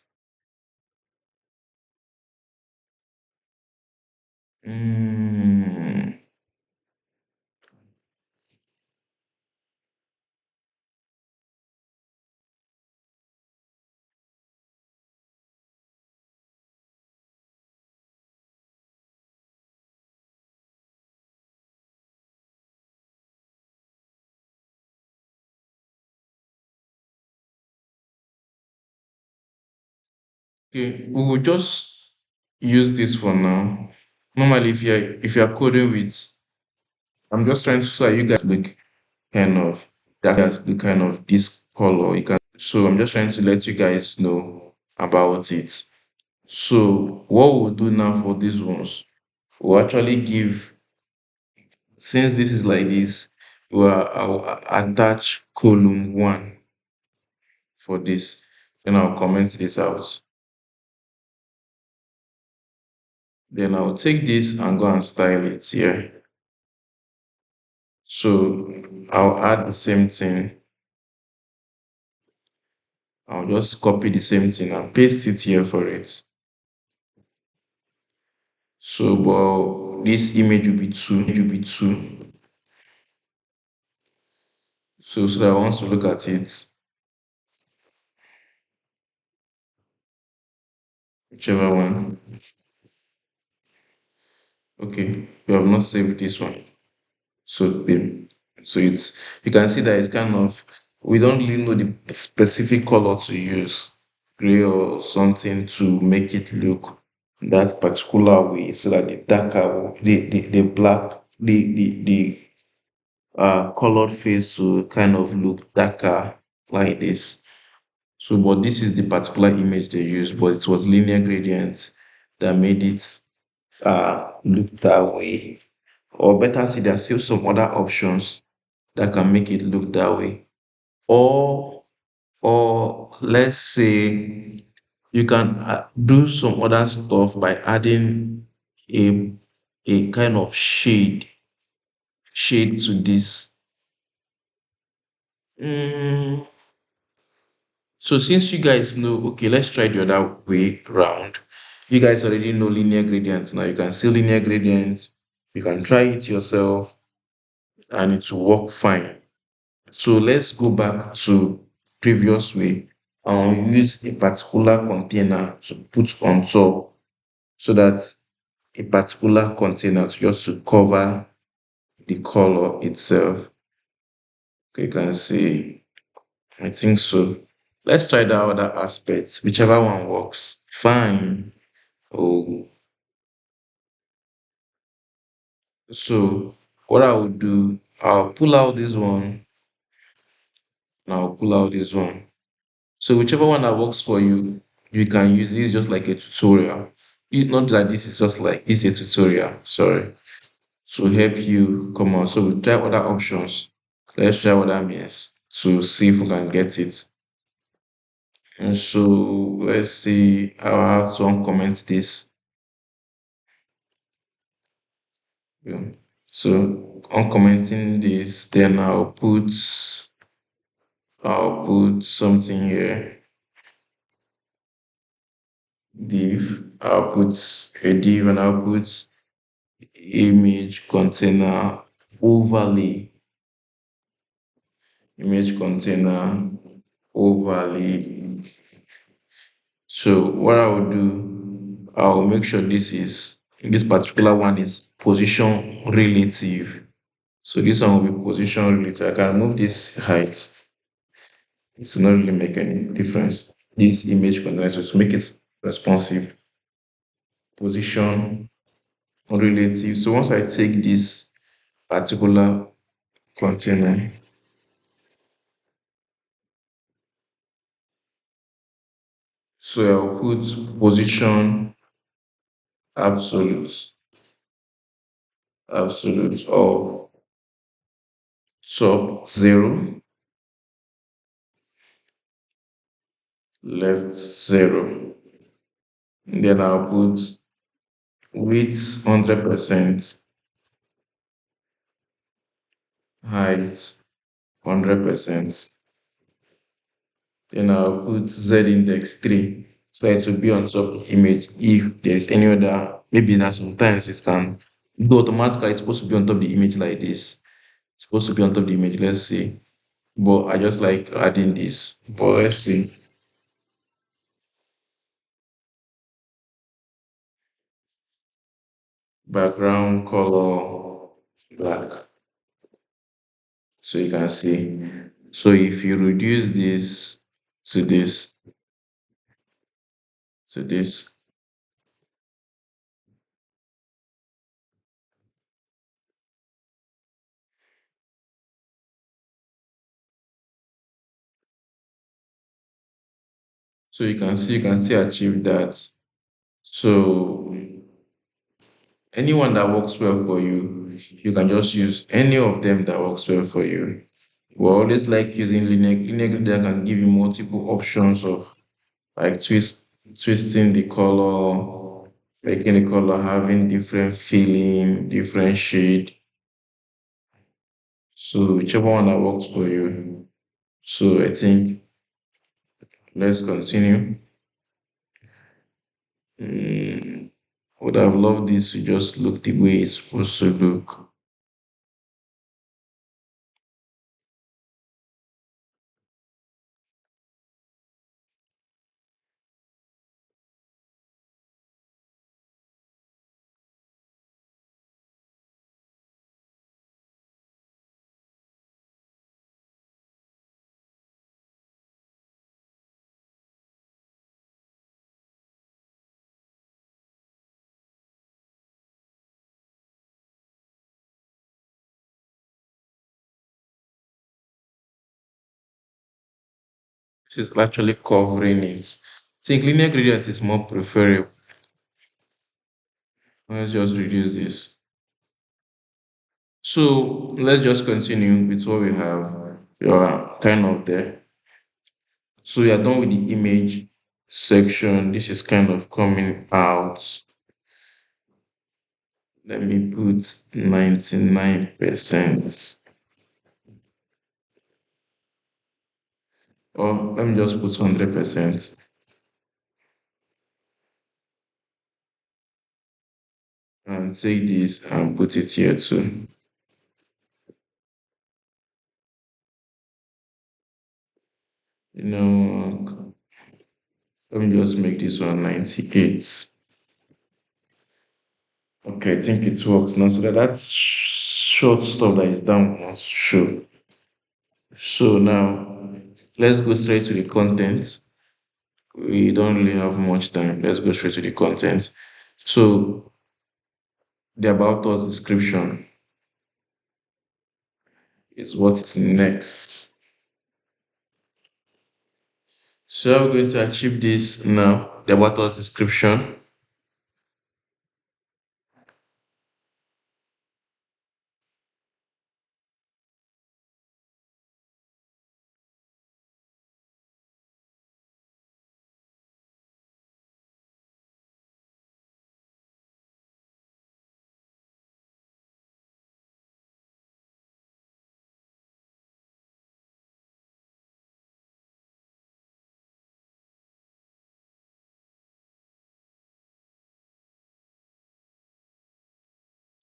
[SPEAKER 1] Mm. Okay, we will just use this for now. Normally, if you're coding with, I'm just trying to so you guys look kind of that the kind of this color. You can so I'm just trying to let you guys know about it. So what we'll do now for these ones, we'll actually give since this is like this, I'll attach column one for this. Then I'll comment this out. Then I'll take this and go and style it here. So I'll add the same thing. I'll just copy the same thing and paste it here for it. So, but this image will be two. So that I want to look at it, whichever one. Okay, we have not saved this one. So, so it's you can see that it's kind of we don't really know the specific color to use, gray or something, to make it look that particular way, so that the darker, the black, the colored face will kind of look darker like this. So, but this is the particular image they used, but it was linear gradient that made it look that way. Or better see, there's still some other options that can make it look that way. Or or let's say you can do some other stuff by adding a a kind of shade to this. Mm, so since you guys know, okay, let's try the other way round. You guys already know linear gradients. Now you can see linear gradients. You can try it yourself and it will work fine. So let's go back to previous way and use a particular container to put on top, so that a particular container just to cover the color itself. Okay, you can see, I think so. Let's try the other aspects, whichever one works. Fine. Oh, so what I will do, I'll pull out this one and I'll pull out this one. So whichever one that works for you, you can use this just like a tutorial. Not that this is just like it's a tutorial, sorry, to help you come out. So we try other options. Let's try what that means to see if we can get it. And so let's see. I'll have to uncomment this. Yeah. So uncommenting this, then I'll put something here. Div. I'll put a div and I'll put image container overlay. Image container overlay. So what I will do, I'll make sure this particular one is position relative. So this one will be position relative. I can remove this height. It will not really make any difference. This image container, so to make it responsive, position relative. So once I take this particular container, so I'll put position absolute, absolute of top 0, left 0. Then I'll put width 100%, height 100%. Then I'll put Z index 3. So it will be on top of the image. If there is any other, maybe that sometimes it can do automatically, it's supposed to be on top of the image like this. It's supposed to be on top of the image. Let's see. But I just like adding this. But let's see. Background color black. So you can see. So if you reduce this to this, to this, so you can see achieve that. So anyone that works well for you, you can just use any of them that works well for you. We always like using linear that can give you multiple options of like twisting the color, making the color having different feeling, different shade. So whichever one that works for you. So I think let's continue. Mm, would have loved this to just look the way it's supposed to look. This is actually covering it. I think linear gradient is more preferable. Let's just reduce this. So let's just continue with what we have. You are kind of there. So we are done with the image section. This is kind of coming out. Let me put 99%. Or let me just put 100% and take this and put it here too. You know, let me just make this one 98. Okay, I think it works now. So that's short stuff that is down must show. So now let's go straight to the content. We don't really have much time. Let's go straight to the content. So the about us description is what is next. So how are we going to achieve this now? The about us description.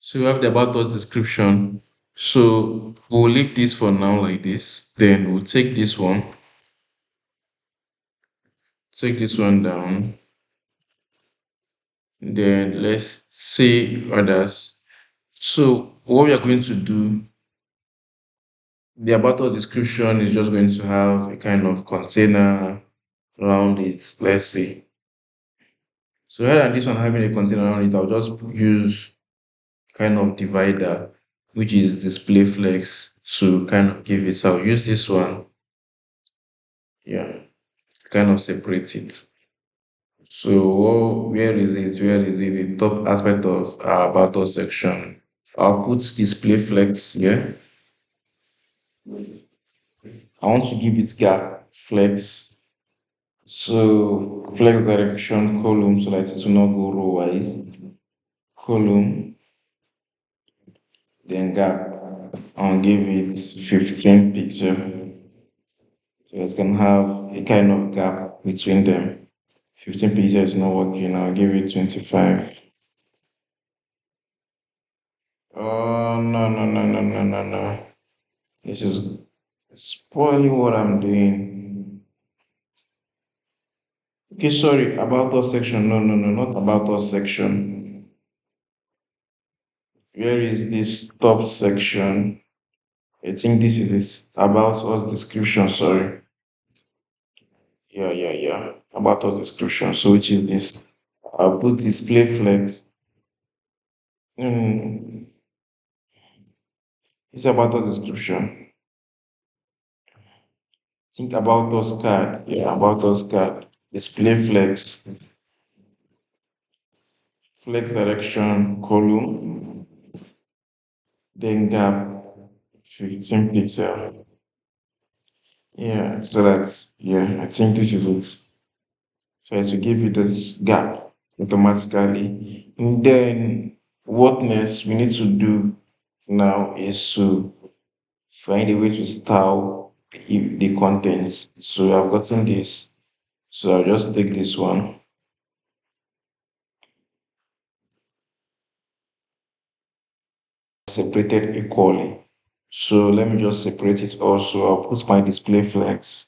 [SPEAKER 1] So we have the about us description. So we'll leave this for now like this. Then we'll take this one down. Then let's see others. So what we are going to do, the about us description is just going to have a kind of container around it. Let's see. So rather than this one having a container around it, I'll just use kind of divider, which is display flex to kind of give it. So I'll use this one, yeah, to kind of separate it. So where is it? Where is it? The top aspect of our about us section. I'll put display flex here. I want to give it gap flex. So flex direction column so that it will not go row wise. Column, then gap. I'll give it 15 pixel. So it's gonna have a kind of gap between them. 15 pixel is not working. I'll give it 25. Oh no no no no no no no. This is spoiling what I'm doing. Okay, sorry, about us section. No, no, no, not about us section. Where is this top section? I think this is it. About us description, sorry. Yeah, yeah, yeah. About us description. So which is this? I'll put display flex. Hmm. It's about us description. Think about us card. Yeah, about us card. Display flex. Flex direction column. Then gap. 15 pixel. Yeah, so that's, yeah, I think this is it. So as we give you this gap automatically. And then what next we need to do now is to find a way to style the contents. So I've gotten this. So I'll just take this one, separated equally. So let me just separate it also. I'll put my display flex.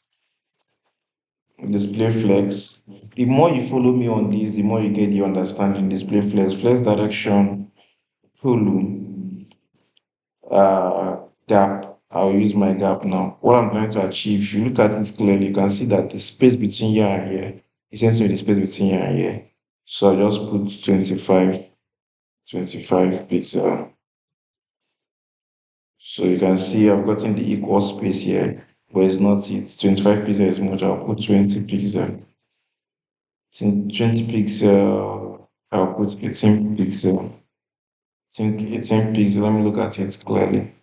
[SPEAKER 1] The more you follow me on this, the more you get the understanding. Display flex direction, column, gap. I'll use my gap now. What I'm trying to achieve, if you look at it clearly, you can see that the space between here and here is essentially the space between here and here. So I just put 25 pixel. So you can see I've gotten the equal space here. but it's not it. 25 pixel is much. I'll put 20 pixel. 20 pixel, I'll put 18 pixel. Think 18 pixel. Let me look at it clearly.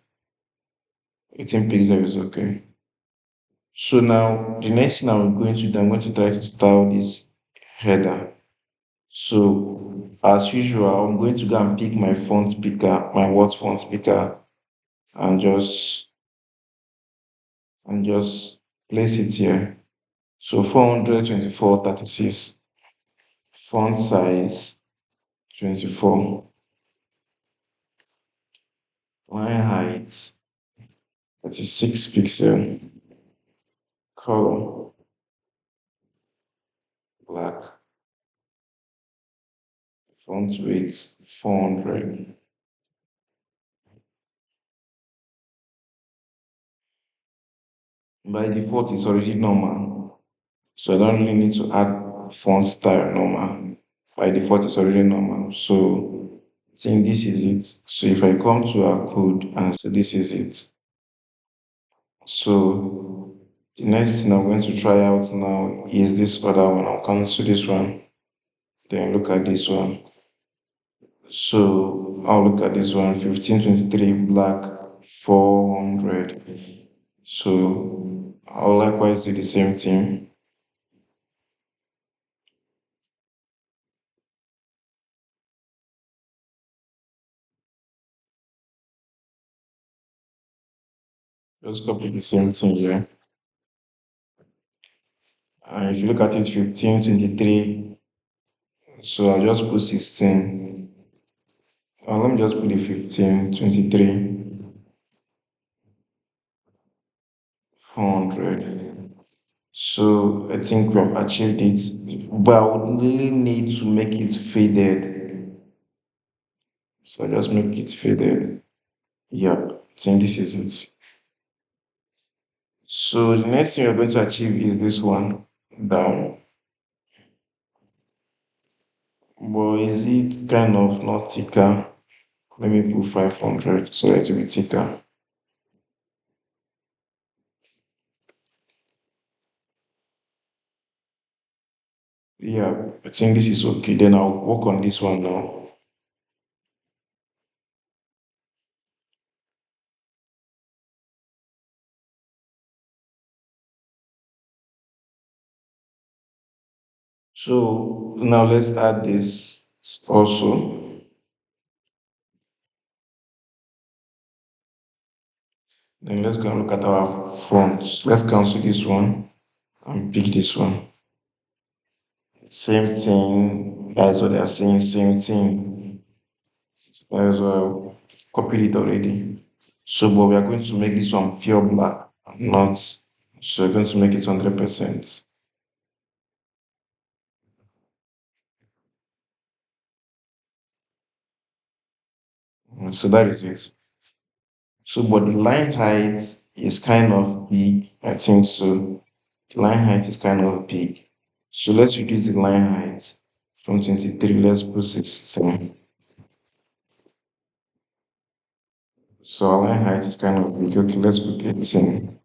[SPEAKER 1] 18 pixel is okay. So now the next thing I'm going to do, I'm going to try to style this header. So as usual, I'm going to go and pick my font picker, my word font picker, and just place it here. So 424 36, font size 24, line height 36 pixel, color black, font weight 400. By default, it's already normal. So I don't really need to add font style normal. By default, it's already normal. So I think this is it. So if I come to our code, and so this is it. So the next thing I'm going to try out now is this other one. I'll cancel this one. Then look at this one. So I'll look at this one, 1523 black 400. So I'll likewise do the same thing. Just copy the same thing here. And if you look at it, 1523. So I'll just put 16. Let me just put the 1523 400. So I think we have achieved it, but I would really need to make it faded. So I just make it faded. Yep, I think this is it. So the next thing we're going to achieve is this one down. But is it kind of not thicker? Let me put 500 so that it will be thicker. Yeah, I think this is okay. Then I'll work on this one now. So now let's add this also. Then let's go and look at our fonts. Let's cancel this one and pick this one. Same thing. That's what they're saying. Same thing. As well. Copied it already. So, but we are going to make this one pure black, not. So we're going to make it 100%. So that is it. So, but the line height is kind of big. I think so. The line height is kind of big. So let's reduce the line height from 23. Let's put 16. So our line height is kind of big. Okay, let's put 18.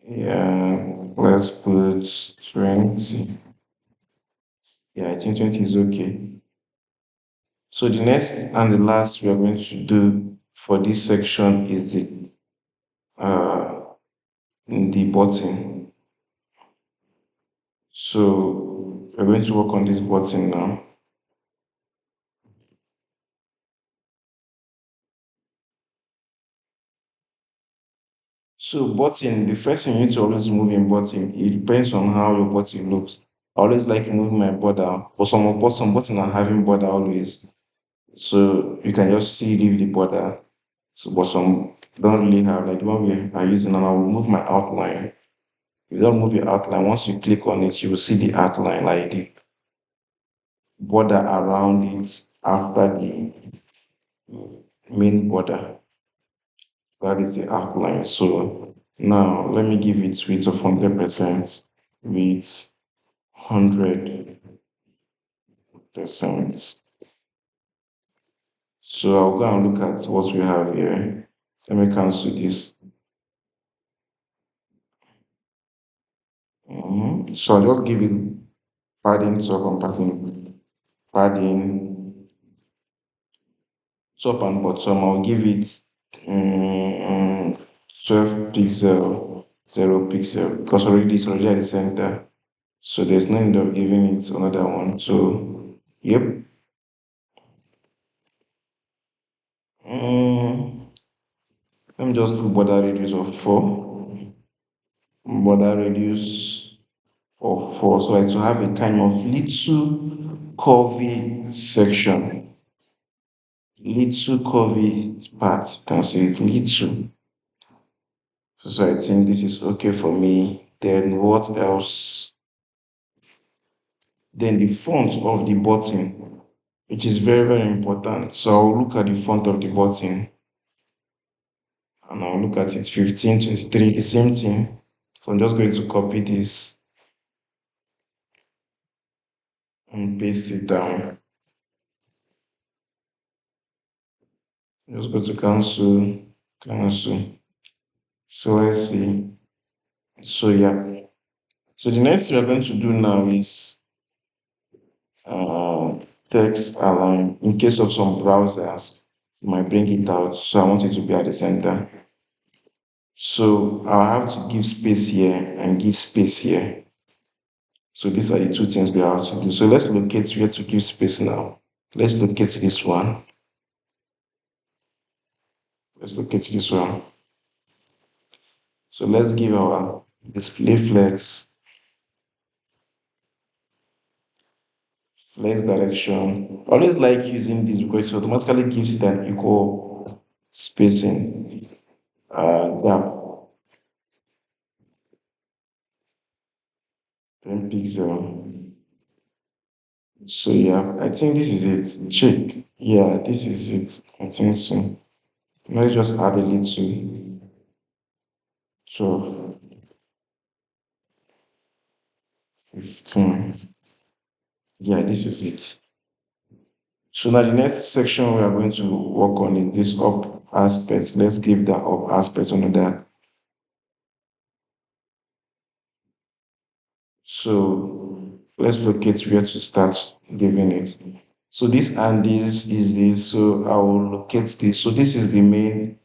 [SPEAKER 1] Yeah, let's put 20. Yeah, I think 20 is okay. So the next and the last we are going to do for this section is uh the button. So we're going to work on this button now. So button, the first thing you need to always move in button, it depends on how your button looks. I always like moving my border, but some button are having border always. So you can just see leave the border. So but some don't really have, like the one we are using, and I will move my outline. If you don't move your outline, once you click on it, you will see the outline, like the border around it after the main border. That is the outline. So now let me give it width of 100%, with 100%. So I'll go and look at what we have here. Let me cancel this. So I'll just give it padding top and padding top and bottom. I'll give it um, 12 pixel, 0 pixel because already it's already at the center. So there's no need of giving it another one. So, yep. Um, Let me just do border radius of 4. Border radius of 4. So like to have a kind of little curvy section. Little curvy part. You can see it little. So I think this is okay for me. Then what else? Then the font of the button, which is very, very important. So I'll look at the font of the button and I'll look at it 1523, the same thing. So I'm just going to copy this and paste it down. Just go to cancel, cancel. So let's see. So yeah. So the next thing we're going to do now is uh, text align. In case of some browsers, you might bring it out. So I want it to be at the center. So I'll have to give space here and give space here. So these are the two things we have to do. So let's locate where to give space now. Let's locate this one. Let's locate this one. So let's give our display flex direction. I always like using this because it automatically gives it an equal spacing gap, 10 pixel. So yeah, I think this is it. Check. Yeah, this is it. I think so. Let's just add a little. So 15. Yeah, this is it. So now the next section we are going to work on is this up aspect. Let's give that up aspect on that. So let's locate where to start giving it. So this and this is this. So I will locate this. So this is the main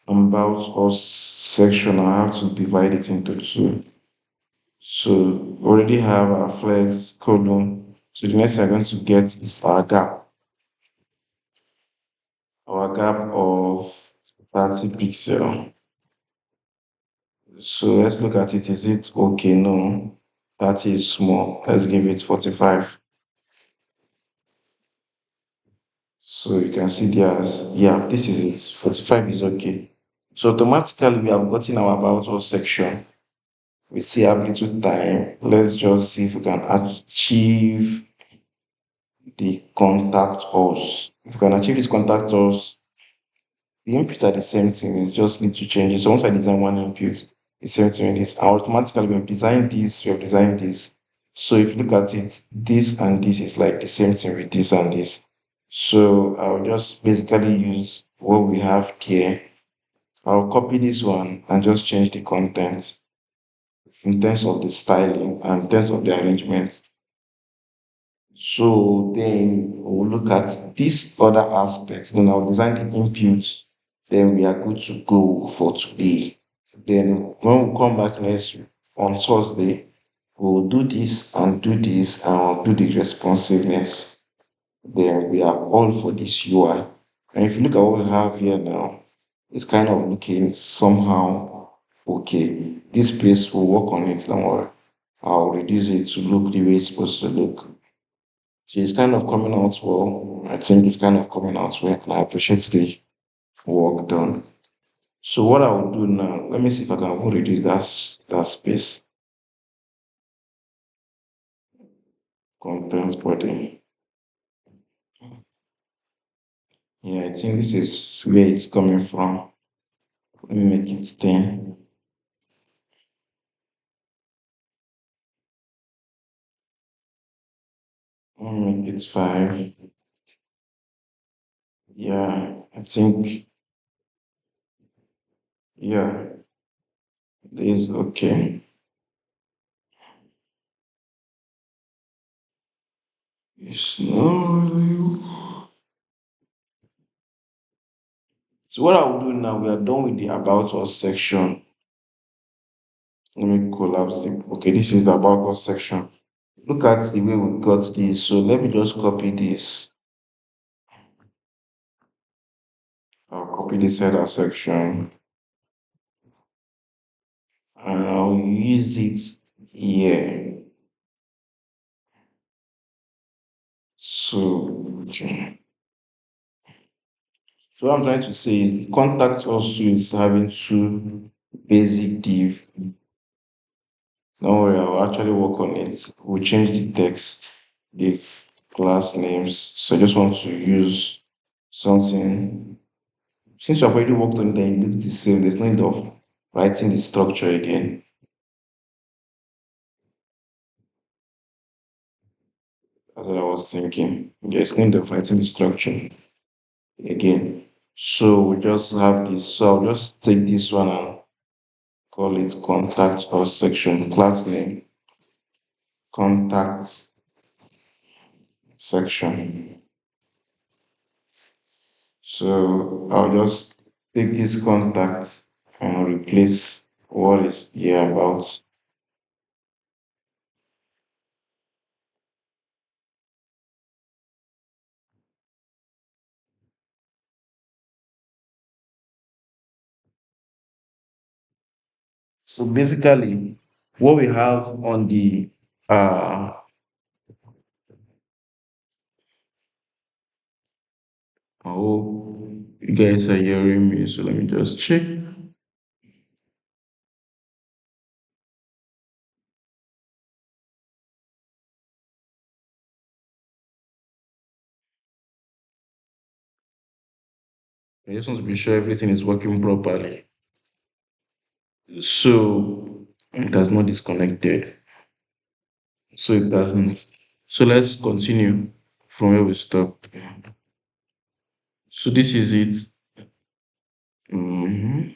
[SPEAKER 1] about us section. I have to divide it into two. So we already have our flex column. So the next thing I'm going to get is our gap. Our gap of 30 pixel. So let's look at it. Is it okay? No. 30 is small. Let's give it 45. So you can see there's, yeah, this is it. 45 is okay. So automatically we have gotten our about us section. We still have little time. Let's just see if we can achieve the contact us. If we can achieve this contact us, the inputs are the same thing, it's just little changes. So once I design one input, the same thing with this. And automatically we have designed this, we have designed this. So if you look at it, this and this is like the same thing with this and this. So I'll just basically use what we have here. I'll copy this one and just change the content in terms of the styling and in terms of the arrangement. So then we'll look at this other aspect. Then I'll design the input. Then we are good to go for today. Then when we come back next on Thursday, we'll do this and I'll do the responsiveness. Then we are all for this UI. And if you look at what we have here now, it's kind of looking somehow okay. This place will work on it, don't worry. I'll reduce it to look the way it's supposed to look. So it's kind of coming out well. I think it's kind of coming out well, and I appreciate the work done. So what I will do now, let me see if I can even reduce that space. Content body. Yeah, I think this is where it's coming from. Let me make it 10. Let me make it 5. Yeah, I think, yeah, this is okay. It's not really. So what I'll do now, we are done with the about us section. Let me collapse it. Okay, this is the about us section. Look at the way we got this. So let me just copy this. I'll copy this header section and I'll use it here. So what I'm trying to say is contact also is having two basic div. Don't worry, I'll actually work on it. We'll change the text, the class names. So I just want to use something. Since you have already worked on it and it looks the same, there's no need of writing the structure again. That's what I was thinking. There's no need of writing the structure again. So we just have this. So I'll just take this one and call it contact or section class name contact section. So I'll just take this contact and replace what is here about. So basically, what we have on the oh, you guys are hearing me, so let me just check. I just want to be sure everything is working properly. So it has not disconnected. So it doesn't. So let's continue from where we stopped. So this is it. Mhm.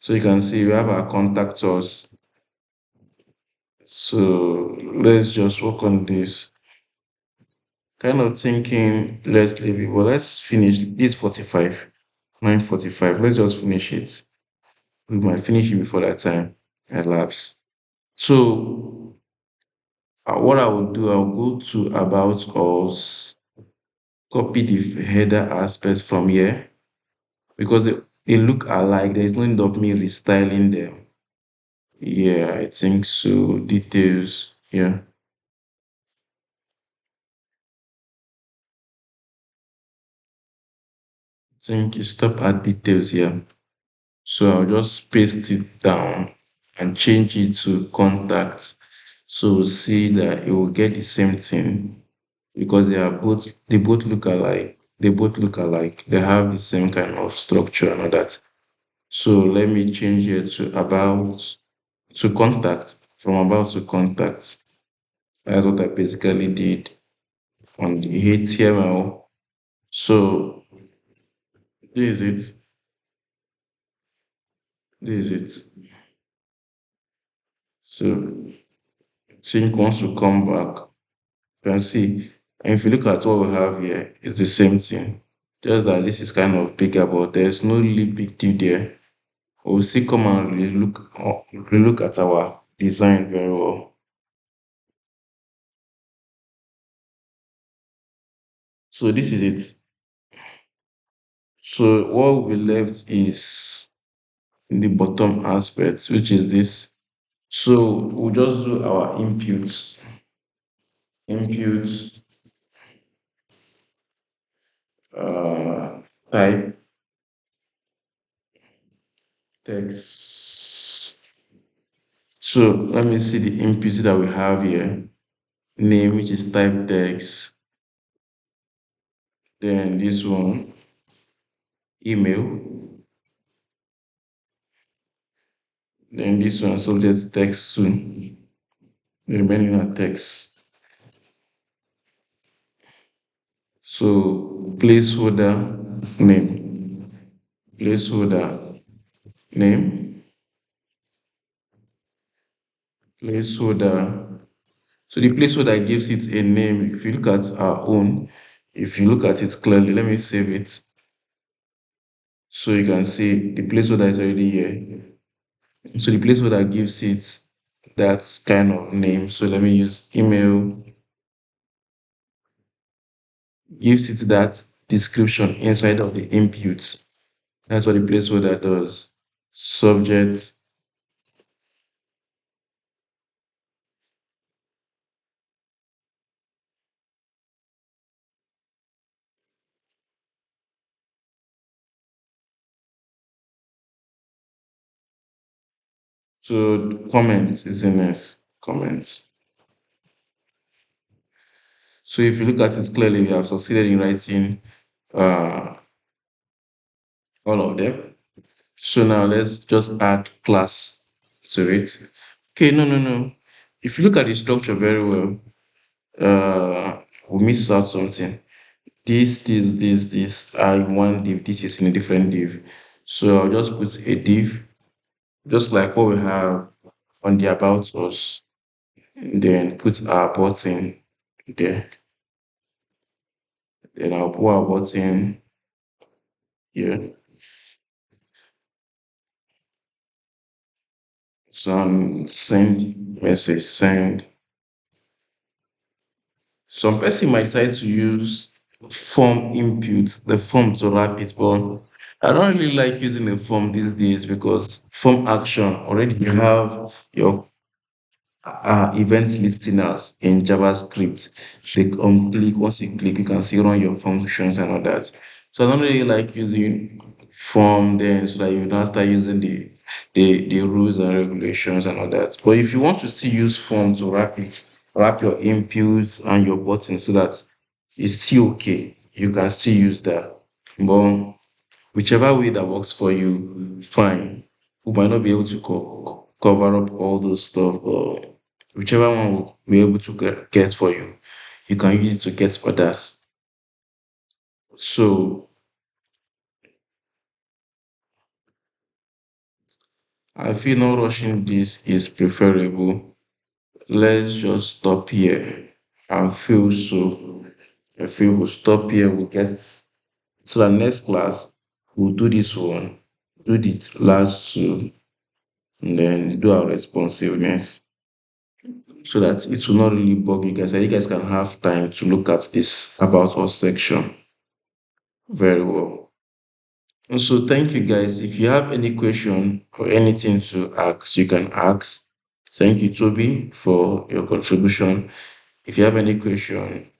[SPEAKER 1] So you can see we have our contact us. So let's just work on this. Kind of thinking, let's leave it, but let's finish this 45, 9:45. Let's just finish it. We might finish it before that time elapse. So what I will do, I'll go to about us, copy the header aspects from here because they look alike. There's no need of me restyling them. Yeah, I think so. Details. Yeah, I think you stop at details here. So I'll just paste it down and change it to contacts. So we'll see that it will get the same thing because they both look alike. They both look alike. They have the same kind of structure and all that. So let me change it to about to contact from about to contact. That's what I basically did on the HTML. So this is it. This is it. So think once we come back, you can see. And if you look at what we have here, it's the same thing. Just that this is kind of bigger, but there's no really big deal there. We'll see come and relook at our design very well. So this is it. So what we left is in the bottom aspect, which is this. So we'll just do our inputs. Inputs, type, text. So let me see the inputs that we have here. Name, which is type text. Then this one, email. Then this one, subject text soon. The remaining are text. So placeholder name, placeholder name, placeholder. So the placeholder gives it a name. If you look at our own, if you look at it clearly, let me save it. So you can see the placeholder is already here. So the placeholder gives it that kind of name. So let me use email, gives it that description inside of the input. That's what the placeholder does. Subject. So comments is in this comments. So if you look at it clearly, we have succeeded in writing uh, all of them. So now let's just add class to it. Okay, no. If you look at the structure very well, we miss out something. This are in one div. This is in a different div. So I'll just put a div, just like what we have on the about us. Then put our button there. Then I'll put our button here. Some send message, send. Some person might decide to use form input, the form to wrap it, but I don't really like using a form these days because form action already you have your event listeners in JavaScript. Click on click, once you click, you can see run your functions and all that. So I don't really like using form then so that you don't start using the rules and regulations and all that. But if you want to still use form to wrap it, wrap your inputs and your buttons so that it's still okay, you can still use that. But whichever way that works for you, fine. We might not be able to cover up all those stuff, but whichever one will be able to get for you, you can use it to get others. So I feel not rushing this is preferable. Let's just stop here. I feel so. I feel we'll stop here. We'll get so the next class. We'll do this one, do the last two, and then do our responsiveness, so that it will not really bug you guys. And you guys can have time to look at this about us section very well. And so thank you guys. If you have any question or anything to ask, you can ask. Thank you, Toby, for your contribution. If you have any question,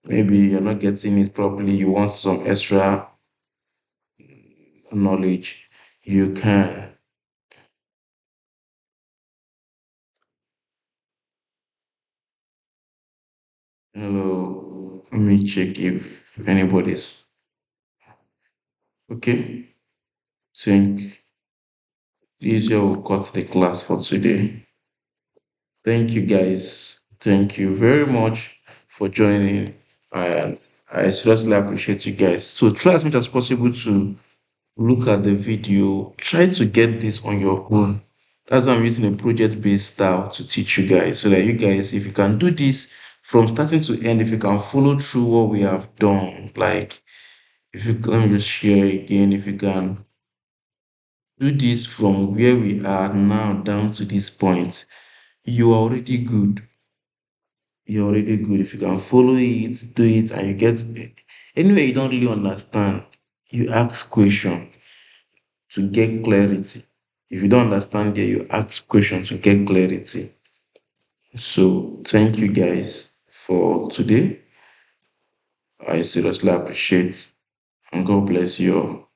[SPEAKER 1] maybe you're not getting it properly, you want some extra knowledge, you can. Hello, let me check if anybody's okay. Think this will cut the class for today. Thank you guys. Thank you very much for joining. And I seriously appreciate you guys. So try as much as possible to look at the video. Try to get this on your own. That's why I'm using a project-based style to teach you guys. So that you guys, if you can do this from starting to end, if you can follow through what we have done, like if you let me just share again, if you can do this from where we are now down to this point, you are already good. You're already good. If you can follow it, do it, and you get anyway you don't really understand, you ask question to get clarity. If you don't understand there, you ask questions to get clarity. So thank you guys for today. I seriously appreciate and God bless you all.